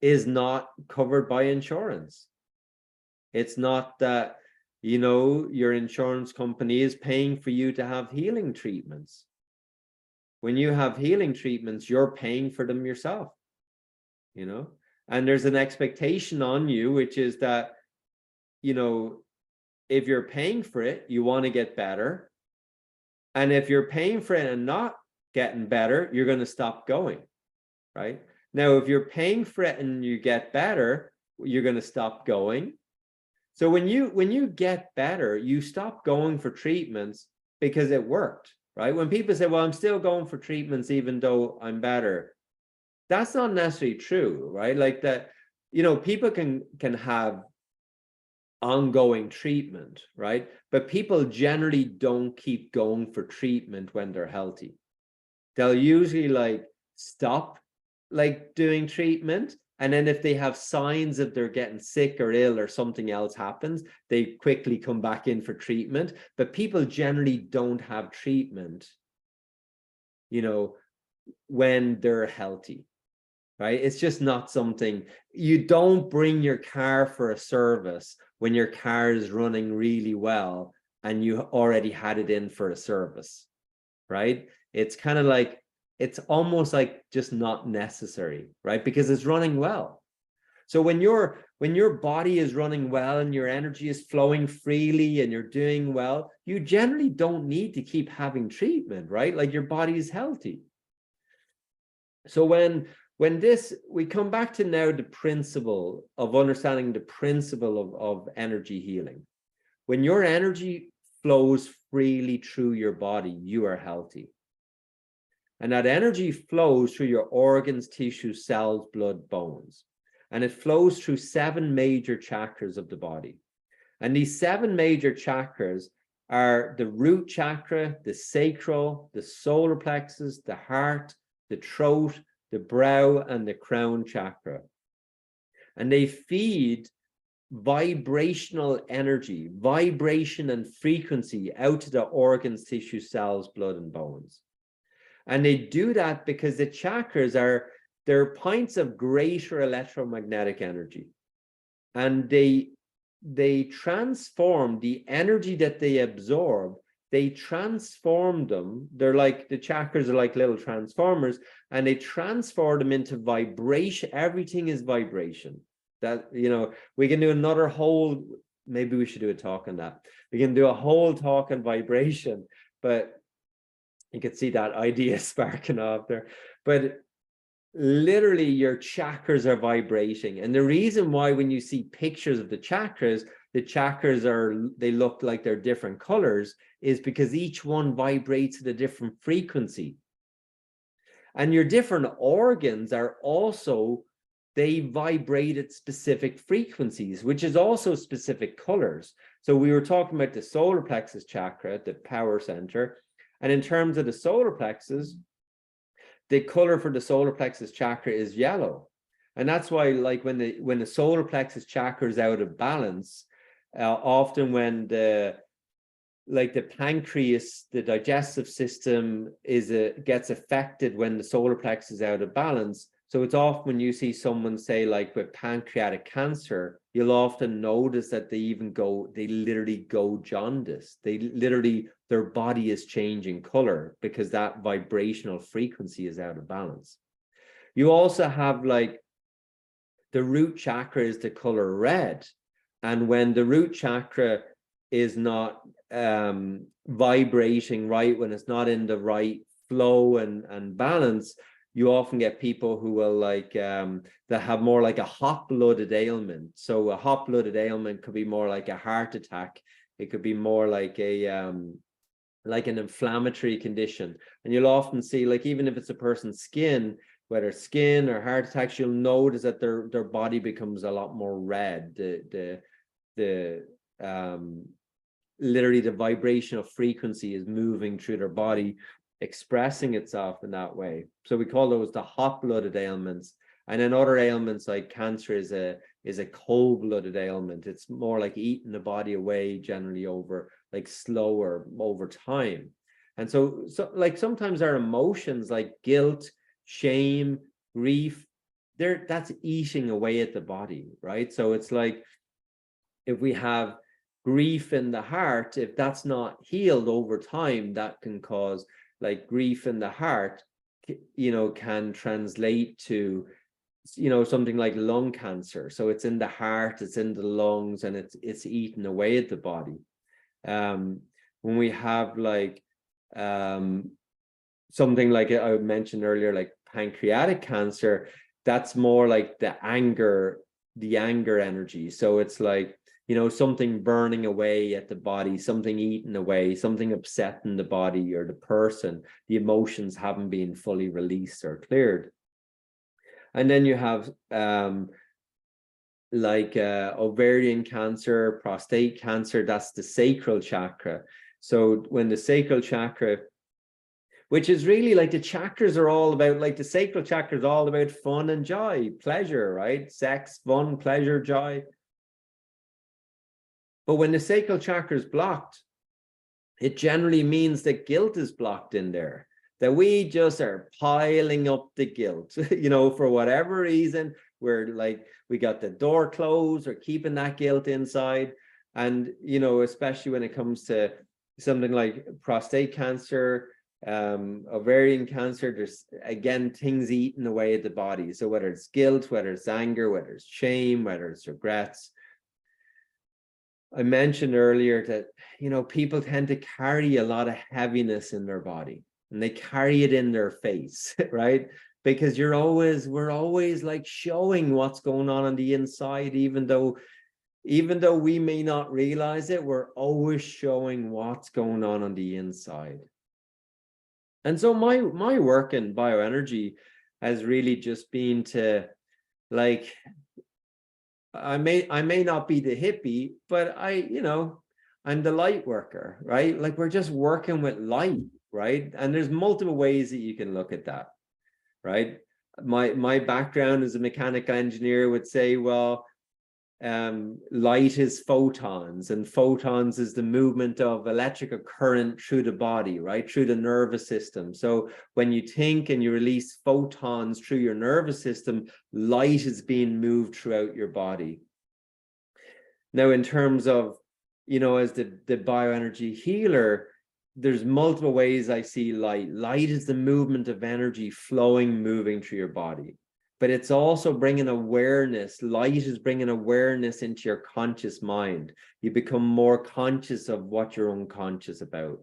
is not covered by insurance. It's not that, your insurance company is paying for you to have healing treatments. When you have healing treatments, you're paying for them yourself, and there's an expectation on you, which is that, if you're paying for it, you want to get better. And if you're paying for it and not getting better, you're going to stop going, right? Now, if you're paying for it and you get better, you're going to stop going. So when you get better, you stop going for treatments because it worked, right? When people say, well, I'm still going for treatments even though I'm better, that's not necessarily true, right? Like that, people can have ongoing treatment, right? But people generally don't keep going for treatment when they're healthy. They'll usually stop doing treatment. And then if they have signs that they're getting sick or ill or something else happens, they quickly come back in for treatment. But people generally don't have treatment, when they're healthy, right? It's just not something. You don't bring your car for a service when your car is running really well and you already had it in for a service, right? It's kind of like, it's almost like just not necessary, right? Because it's running well. So when you're When your body is running well and your energy is flowing freely and you're doing well, you generally don't need to keep having treatment, right? Like your body is healthy. So when we come back to now the principle of understanding the principle of energy healing. When your energy flows freely through your body, you are healthy. And that energy flows through your organs, tissues, cells, blood, bones. And it flows through 7 major chakras of the body. And these 7 major chakras are the root chakra, the sacral, the solar plexus, the heart, the throat, the brow, and the crown chakra. And they feed vibrational energy, vibration and frequency out to the organs, tissues, cells, blood, and bones. And they do that because the chakras they're points of greater electromagnetic energy. And they transform the energy that they absorb, they transform them. They're like, the chakras are like little transformers, and they transform them into vibration. Everything is vibration. That, you know, we can do another whole, maybe we should do a talk on that. We can do a whole talk on vibration, but you can see that idea sparking off there. But literally your chakras are vibrating. And the reason why when you see pictures of the chakras they look like they're different colors is because each one vibrates at a different frequency. And your different organs are also, they vibrate at specific frequencies, which is also specific colors. So we were talking about the solar plexus chakra, the power center. And in terms of the solar plexus, the color for the solar plexus chakra is yellow. And that's why, like, when the solar plexus chakra is out of balance, often when the pancreas, the digestive system gets affected when the solar plexus is out of balance. So it's often when you see someone, say, like with pancreatic cancer, you'll often notice that they literally go jaundice. Their body is changing color because that vibrational frequency is out of balance. You also have, like, the root chakra is the color red. And when the root chakra is not vibrating right, when it's not in the right flow and balance, you often get people who will that have more like a hot-blooded ailment. So a hot-blooded ailment could be more like a heart attack. It could be more like an inflammatory condition. And you'll often see, like, even if it's a person's skin, whether skin or heart attacks, you'll notice that their body becomes a lot more red. Literally the vibrational frequency is moving through their body, expressing itself in that way. So we call those the hot-blooded ailments. And then other ailments like cancer is a cold-blooded ailment. It's more like eating the body away, generally over, like, slower over time. And so like sometimes our emotions like guilt, shame, grief, that's eating away at the body, right? So it's like, if we have grief in the heart, if that's not healed over time, that can cause, like, grief in the heart, you know, can translate to, you know, something like lung cancer. So it's in the heart, it's in the lungs, and it's eating away at the body. When we have, like, something like I mentioned earlier, like pancreatic cancer, that's more like the anger energy. So it's like, you know, something burning away at the body, something eating away, something upsetting the body or the person. The emotions haven't been fully released or cleared. And then you have ovarian cancer, prostate cancer, that's the sacral chakra. So when the sacral chakra, which is really like, the chakras are all about, like, the sacral chakra is all about fun and joy, pleasure, right? Sex, fun, pleasure, joy. But when the sacral chakra is blocked, it generally means that guilt is blocked in there, that we just are piling up the guilt, you know, for whatever reason. We're like, we got the door closed, or keeping that guilt inside. And, you know, especially when it comes to something like prostate cancer, ovarian cancer, there's again things eating away at the body. So whether it's guilt, whether it's anger, whether it's shame, whether it's regrets. I mentioned earlier that, you know, people tend to carry a lot of heaviness in their body, and they carry it in their face, right? Because we're always like showing what's going on the inside, even though we may not realize it, we're always showing what's going on the inside. And so my work in bioenergy has really just been to, like, I may not be the hippie, but I'm the light worker, right? Like, we're just working with light, right? And there's multiple ways that you can look at that, right? My background as a mechanical engineer would say, well, light is photons, and photons is the movement of electrical current through the body, right, through the nervous system. So when you think and you release photons through your nervous system, light is being moved throughout your body. Now, in terms of, as the bioenergy healer, there's multiple ways I see light. Light is the movement of energy flowing, moving through your body. But it's also bringing awareness. Light is bringing awareness into your conscious mind. You become more conscious of what you're unconscious about.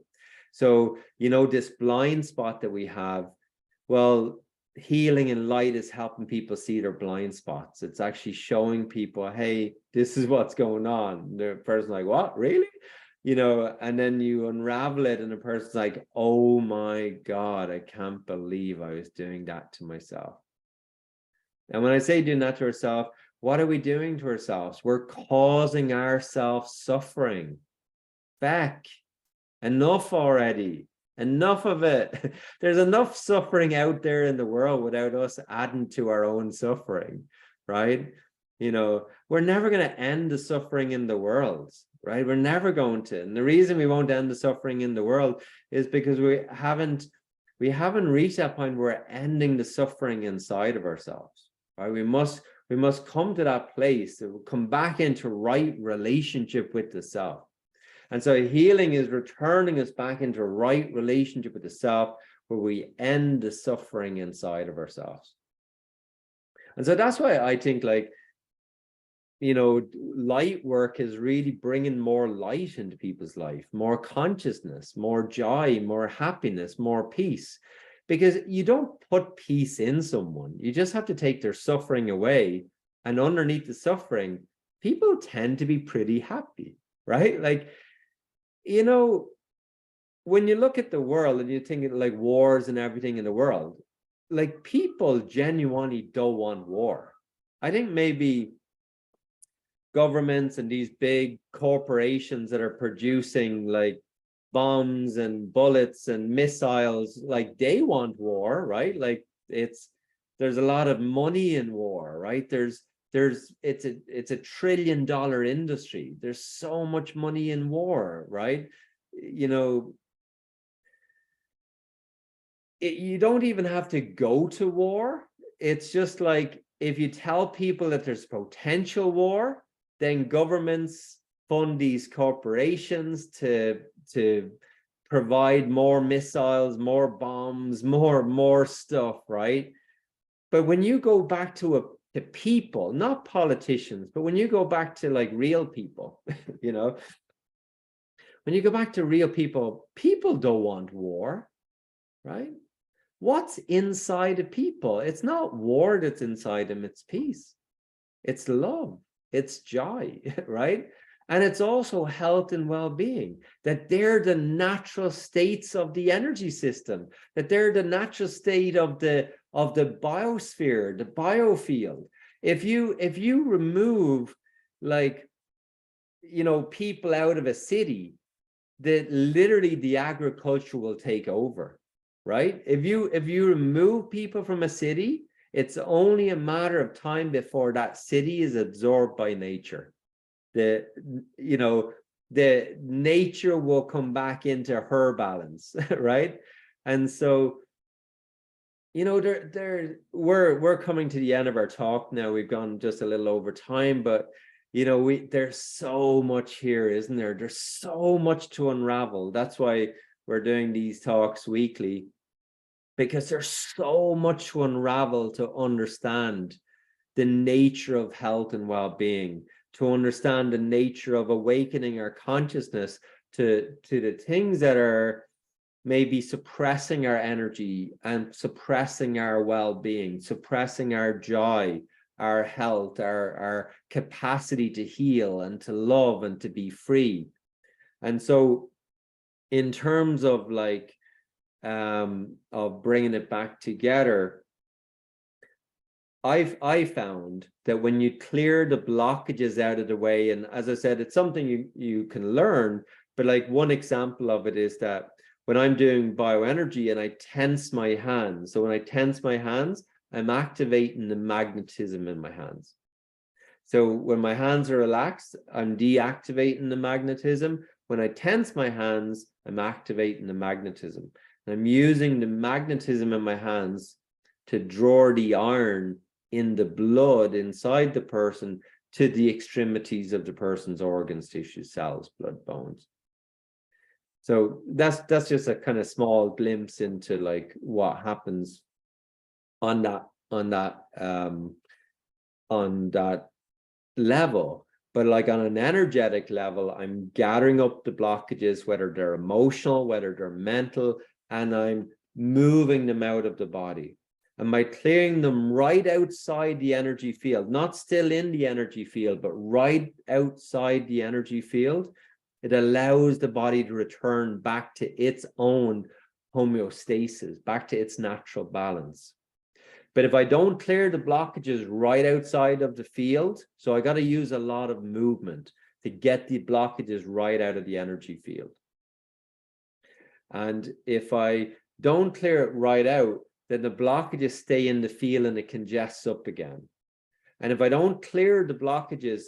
So, this blind spot that we have, well, healing and light is helping people see their blind spots. It's actually showing people, hey, this is what's going on. The person's like, what, really? And then you unravel it, and the person's like, oh my God, I can't believe I was doing that to myself. And when I say doing that to ourselves, what are we doing to ourselves? We're causing ourselves suffering. Beck, enough already. Enough of it. There's enough suffering out there in the world without us adding to our own suffering, right? We're never going to end the suffering in the world, right? We're never going to. And the reason we won't end the suffering in the world is because we haven't reached that point where we're ending the suffering inside of ourselves. Right? We must come to that place to come back into right relationship with the self. And so healing is returning us back into right relationship with the self, where we end the suffering inside of ourselves. And so that's why I think, like, light work is really bringing more light into people's life, more consciousness, more joy, more happiness, more peace. Because you don't put peace in someone. You just have to take their suffering away. And underneath the suffering, people tend to be pretty happy, right? Like, when you look at the world and you think of like wars and everything in the world, like, people genuinely don't want war. I think maybe governments and these big corporations that are producing like bombs and bullets and missiles, like, they want war, right? Like, there's a lot of money in war, right? It's a $1 trillion industry. There's so much money in war, right? You don't even have to go to war. It's just like, if you tell people that there's potential war, then governments fund these corporations to provide more missiles, more bombs, more stuff, right? But when you go back to people, not politicians, but when you go back to like real people, when you go back to real people, people don't want war, right? What's inside of people? It's not war that's inside them, it's peace. It's love. It's joy, right? And it's also health and well-being, that they're the natural states of the energy system, that they're the natural state of the biosphere, the biofield. If you remove, like, people out of a city, that literally the agriculture will take over, right? If you remove people from a city, it's only a matter of time before that city is absorbed by nature. The nature will come back into her balance, right? And so, we're coming to the end of our talk now. We've gone just a little over time, but there's so much here, isn't there? There's so much to unravel. That's why we're doing these talks weekly because there's so much to unravel to understand the nature of health and well-being, to understand the nature of awakening our consciousness to the things that are maybe suppressing our energy and suppressing our well-being, suppressing our joy, our health, our capacity to heal and to love and to be free. And so in terms of like of bringing it back together, I found that when you clear the blockages out of the way, and as I said, it's something you can learn, but like one example of it is that when I'm doing bioenergy and I tense my hands, so when I tense my hands, I'm activating the magnetism in my hands. So when my hands are relaxed, I'm deactivating the magnetism. When I tense my hands, I'm activating the magnetism. And I'm using the magnetism in my hands to draw the iron in the blood inside the person to the extremities of the person's organs, tissues, cells, blood, bones. So that's just a kind of small glimpse into like what happens on that level. But like on an energetic level, I'm gathering up the blockages, whether they're emotional, whether they're mental, and I'm moving them out of the body. And by clearing them right outside the energy field, not still in the energy field, but right outside the energy field, it allows the body to return back to its own homeostasis, back to its natural balance. But if I don't clear the blockages right outside of the field, so I got to use a lot of movement to get the blockages right out of the energy field. And if I don't clear it right out, then the blockages stay in the field and it congests up again. And if I don't clear the blockages,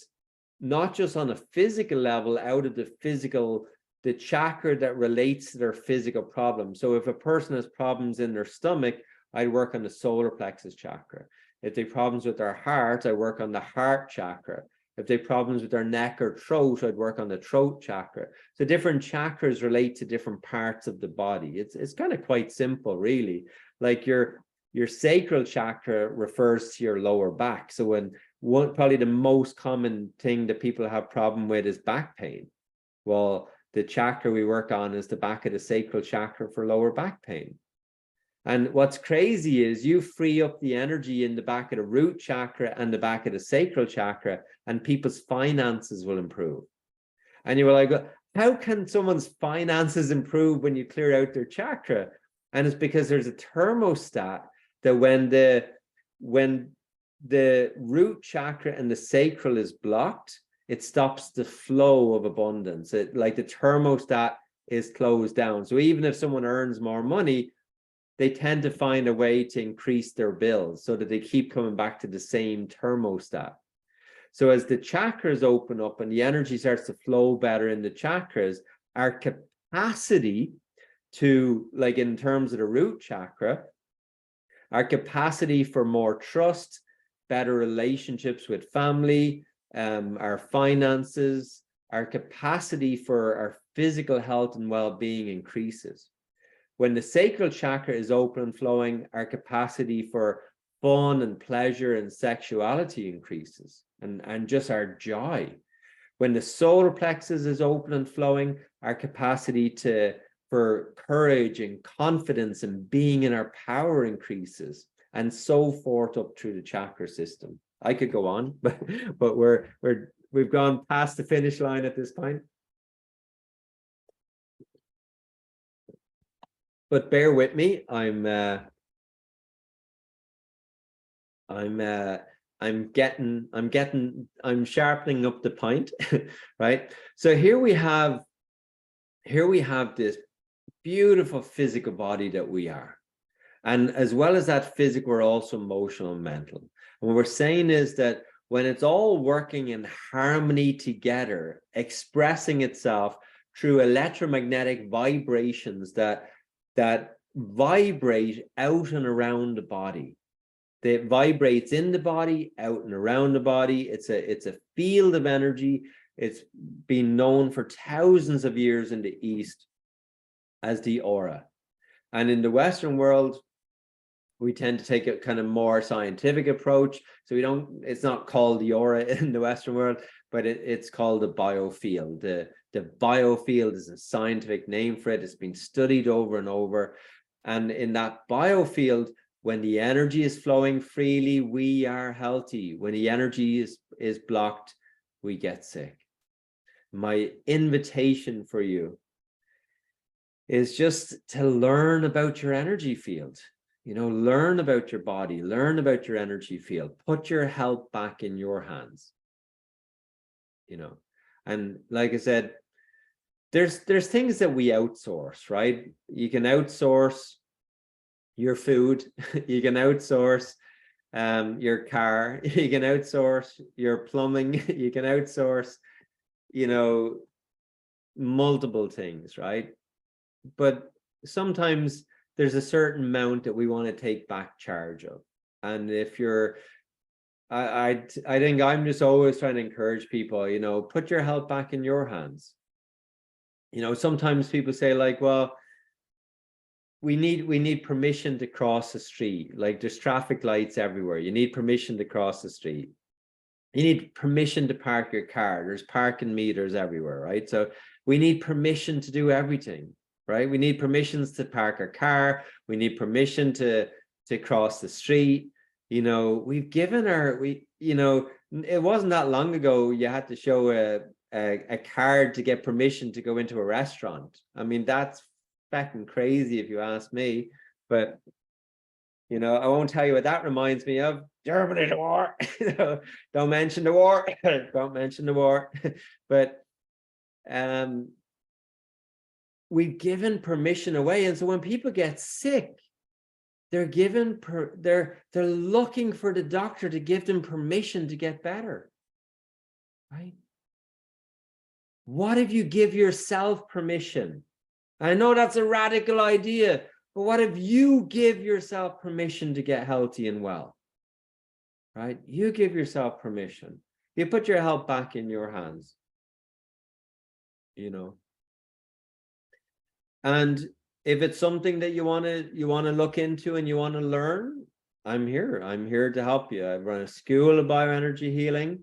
not just on a physical level, out of the chakra that relates to their physical problem. So if a person has problems in their stomach, I'd work on the solar plexus chakra. If they have problems with their heart, I work on the heart chakra. If they have problems with their neck or throat, I'd work on the throat chakra. So different chakras relate to different parts of the body. It's kind of quite simple, really. Like your sacral chakra refers to your lower back. So when probably the most common thing that people have problem with is back pain. Well, the chakra we work on is the back of the sacral chakra for lower back pain. And what's crazy is you free up the energy in the back of the root chakra and the back of the sacral chakra, and people's finances will improve. And you were like, how can someone's finances improve when you clear out their chakra? And it's because there's a thermostat that when the root chakra and the sacral is blocked, it stops the flow of abundance. Like the thermostat is closed down. So even if someone earns more money, they tend to find a way to increase their bills so that they keep coming back to the same thermostat. So as the chakras open up and the energy starts to flow better in the chakras, our capacity to, like in terms of the root chakra, our capacity for more trust, better relationships with family, our finances, our capacity for our physical health and well-being increases. When the sacral chakra is open and flowing, our capacity for fun and pleasure and sexuality increases, and just our joy. When the solar plexus is open and flowing, our capacity for courage and confidence and being in our power increases, and so forth up through the chakra system. I could go on, but we've gone past the finish line at this point. But bear with me. I'm sharpening up the point, right? So here we have this beautiful physical body that we are. And as well as that physical, we're also emotional and mental. And what we're saying is that when it's all working in harmony together, expressing itself through electromagnetic vibrations that vibrate out and around the body. It vibrates in the body, out and around the body. It's a field of energy. It's been known for thousands of years in the East as the aura. And in the Western world, we tend to take a kind of more scientific approach. So it's not called the aura in the Western world, but it's called the biofield. The biofield is a scientific name for it. It's been studied over and over. And in that biofield, when the energy is flowing freely, we are healthy. When the energy is blocked, we get sick. My invitation for you is just to learn about your energy field. Learn about your body, learn about your energy field, put your health back in your hands. And like I said, there's things that we outsource, right? You can outsource your food, you can outsource your car, you can outsource your plumbing, you can outsource, multiple things, right? But sometimes there's a certain amount that we want to take back charge of. And if I think I'm just always trying to encourage people, put your health back in your hands. Sometimes people say like, well, we need permission to cross the street. Like there's traffic lights everywhere. You need permission to cross the street. You need permission to park your car. There's parking meters everywhere, right? So we need permission to do everything, right? We need permissions to park our car. We need permission to cross the street. We've given it wasn't that long ago you had to show a card to get permission to go into a restaurant. I mean, that's fucking crazy if you ask me. But I won't tell you what that reminds me of. Germany, the war. Don't mention the war. Don't mention the war. But we've given permission away, and so when people get sick, they're given they're looking for the doctor to give them permission to get better, right? What if you give yourself permission? I know that's a radical idea, but what if you give yourself permission to get healthy and well, right? You give yourself permission. You put your health back in your hands, And if it's something that you want to look into and you want to learn, I'm here to help you. I run a school of bioenergy healing.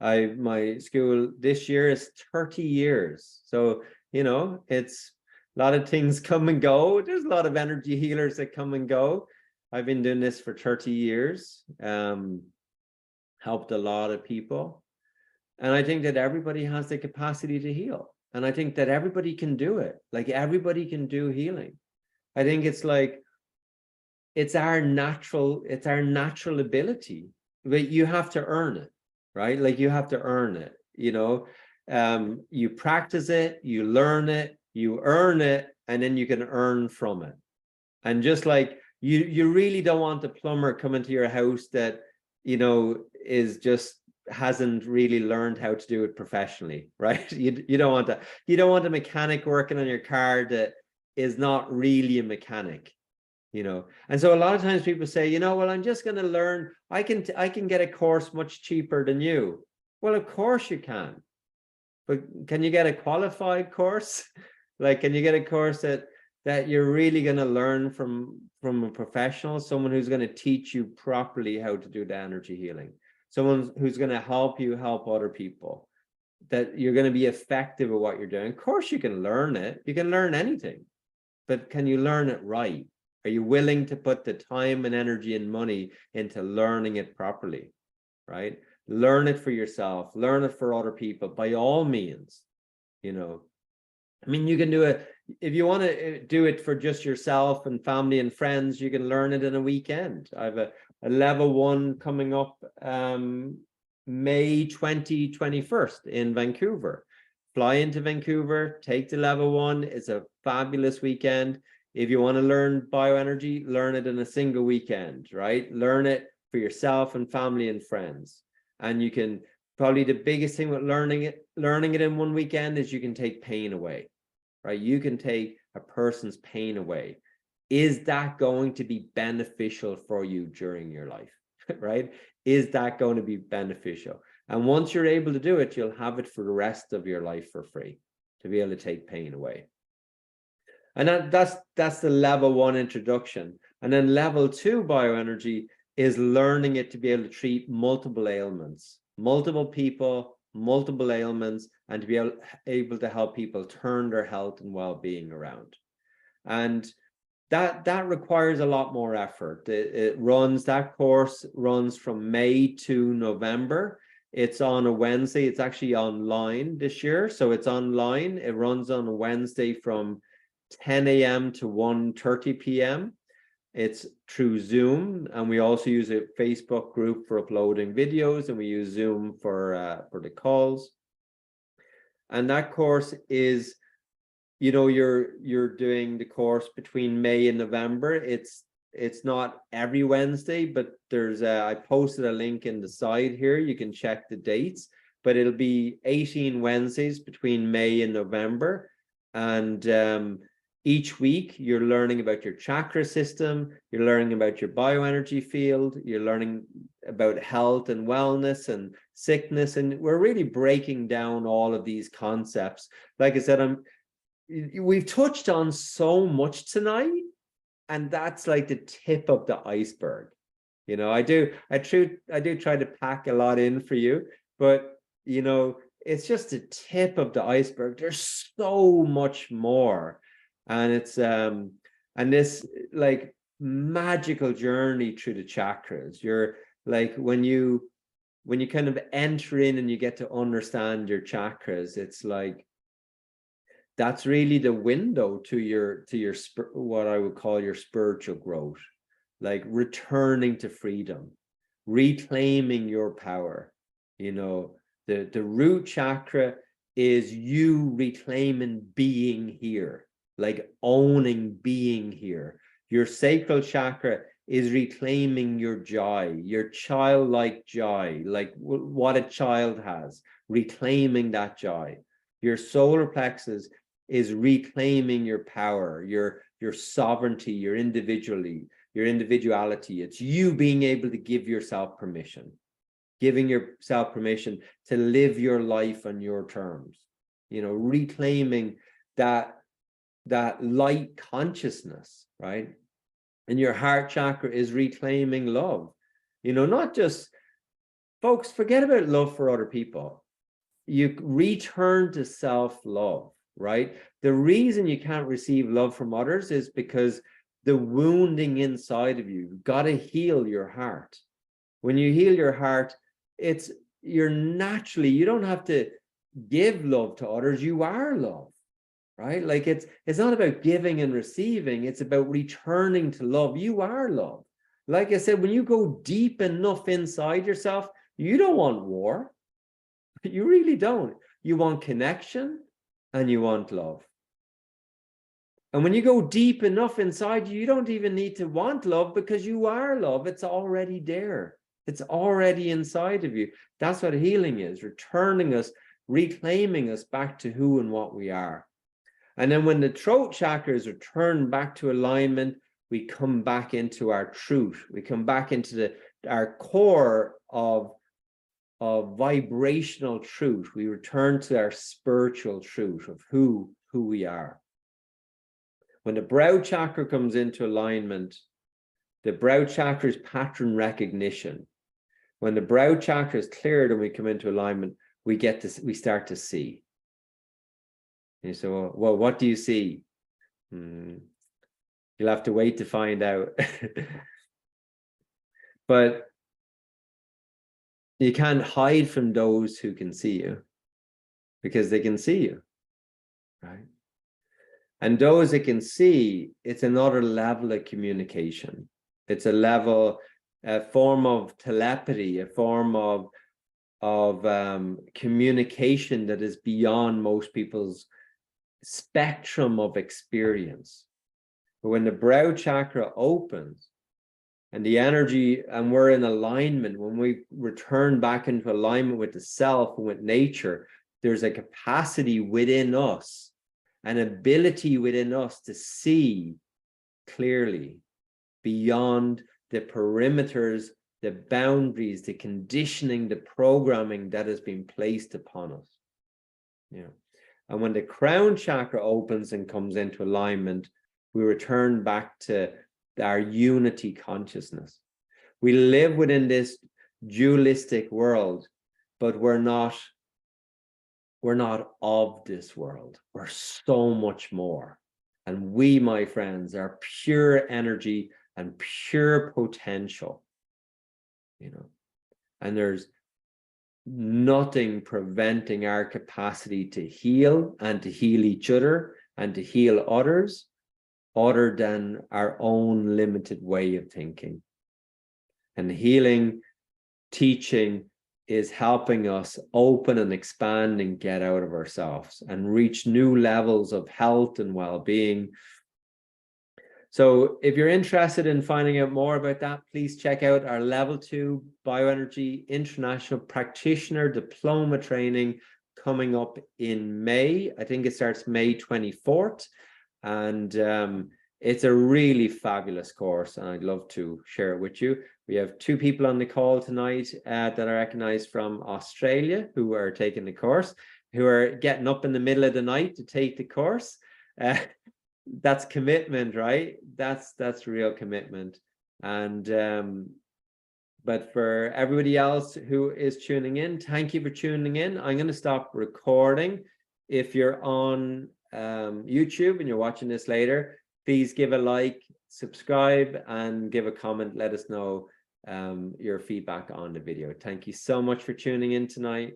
My school this year is 30 years. So, it's a lot of things come and go. There's a lot of energy healers that come and go. I've been doing this for 30 years, helped a lot of people. And I think that everybody has the capacity to heal. And I think that everybody can do it. Like everybody can do healing. I think it's our natural ability, but you have to earn it, right? Like you have to earn it, you practice it, you learn it, you earn it, and then you can earn from it. And just like you really don't want the plumber coming to your house that, hasn't really learned how to do it professionally, right? You don't want that. You don't want a mechanic working on your car that is not really a mechanic, And so a lot of times people say, well, I'm just going to learn. I can get a course much cheaper than you. Well, of course you can, but can you get a qualified course? Like, can you get a course that you're really going to learn from a professional, someone who's going to teach you properly how to do the energy healing? Someone who's going to help you help other people, that you're going to be effective at what you're doing. Of course, you can learn it. You can learn anything, but can you learn it right? Are you willing to put the time and energy and money into learning it properly, right? Learn it for yourself, learn it for other people, by all means, I mean, you can do it. If you want to do it for just yourself and family and friends, you can learn it in a weekend. I have a level 1 coming up May 21st in Vancouver. Fly into Vancouver, take the level 1. It's a fabulous weekend. If you want to learn bioenergy, learn it in a single weekend, right? Learn it for yourself and family and friends. And you can, probably the biggest thing with learning it in one weekend is you can take pain away, right? You can take a person's pain away. Is that going to be beneficial for you during your life, right? Is that going to be beneficial? And once you're able to do it, you'll have it for the rest of your life for free, to be able to take pain away. And that's the level 1 introduction. And then level 2 bioenergy is learning it to be able to treat multiple ailments, multiple people, multiple ailments, and to be able to help people turn their health and well-being around. And that requires a lot more effort. That course runs from May to November. It's on a Wednesday. It's actually online this year. So it's online. It runs on a Wednesday from 10 a.m. to 1:30 p.m. It's through Zoom, and we also use a Facebook group for uploading videos, and we use Zoom for the calls. And that course is, you're doing the course between May and November. It's not every Wednesday, but there's I posted a link in the side here. You can check the dates, but it'll be 18 Wednesdays between May and November. And each week you're learning about your chakra system, you're learning about your bioenergy field, you're learning about health and wellness and sickness, and we're really breaking down all of these concepts. Like I said, we've touched on so much tonight, and that's like the tip of the iceberg. I do try to pack a lot in for you, but it's just the tip of the iceberg. There's so much more. And it's and this like magical journey through the chakras. You're like, when you kind of enter in and you get to understand your chakras, it's like that's really the window to your what I would call your spiritual growth, like returning to freedom, reclaiming your power. The root chakra is you reclaiming being here, like owning being here. Your sacral chakra is reclaiming your joy, your childlike joy, like what a child has, reclaiming that joy. Your solar plexus is reclaiming your power, your sovereignty, your individuality. It's you being able to give yourself permission, giving yourself permission to live your life on your terms, reclaiming that light consciousness, right? And your heart chakra is reclaiming love. Not just, folks, forget about love for other people. You return to self-love, right? The reason you can't receive love from others is because the wounding inside of you've got to heal your heart. When you heal your heart, you don't have to give love to others. You are love. Right? Like it's not about giving and receiving. It's about returning to love. You are love. Like I said, when you go deep enough inside yourself, you don't want war. You really don't. You want connection and you want love. And when you go deep enough inside you, you don't even need to want love, because you are love. It's already there. It's already inside of you. That's what healing is, returning us, reclaiming us back to who and what we are. And then when the throat chakra is returned back to alignment, we come back into our truth. We come back into our core of vibrational truth. We return to our spiritual truth of who we are. When the brow chakra comes into alignment, the brow chakra is pattern recognition. When the brow chakra is cleared and we come into alignment, we start to see. And you say, well, what do you see? You'll have to wait to find out. But you can't hide from those who can see you, because they can see you, right? And those that can see, it's another level of communication. It's a form of telepathy, a form of communication that is beyond most people's spectrum of experience. But when the brow chakra opens and the energy, and we're in alignment, when we return back into alignment with the self and with nature, there's a capacity within us, an ability within us to see clearly beyond the perimeters, the boundaries, the conditioning, the programming that has been placed upon us. And when the crown chakra opens and comes into alignment, we return back to our unity consciousness. We live within this dualistic world, but we're not of this world. We're so much more. And we, my friends, are pure energy and pure potential, you know, and there's nothing preventing our capacity to heal and to heal each other and to heal others other than our own limited way of thinking. And healing teaching is helping us open and expand and get out of ourselves and reach new levels of health and well-being. So if you're interested in finding out more about that, please check out our Level 2 Bioenergy International Practitioner Diploma training coming up in May. I think it starts May 24th. And it's a really fabulous course, and I'd love to share it with you. We have 2 people on the call tonight that are recognized from Australia who are taking the course, who are getting up in the middle of the night to take the course. That's commitment, right? That's real commitment. And but for everybody else who is tuning in, thank you for tuning in. I'm going to stop recording. If you're on YouTube and you're watching this later, please give a like, subscribe, and give a comment. Let us know your feedback on the video. Thank you so much for tuning in tonight.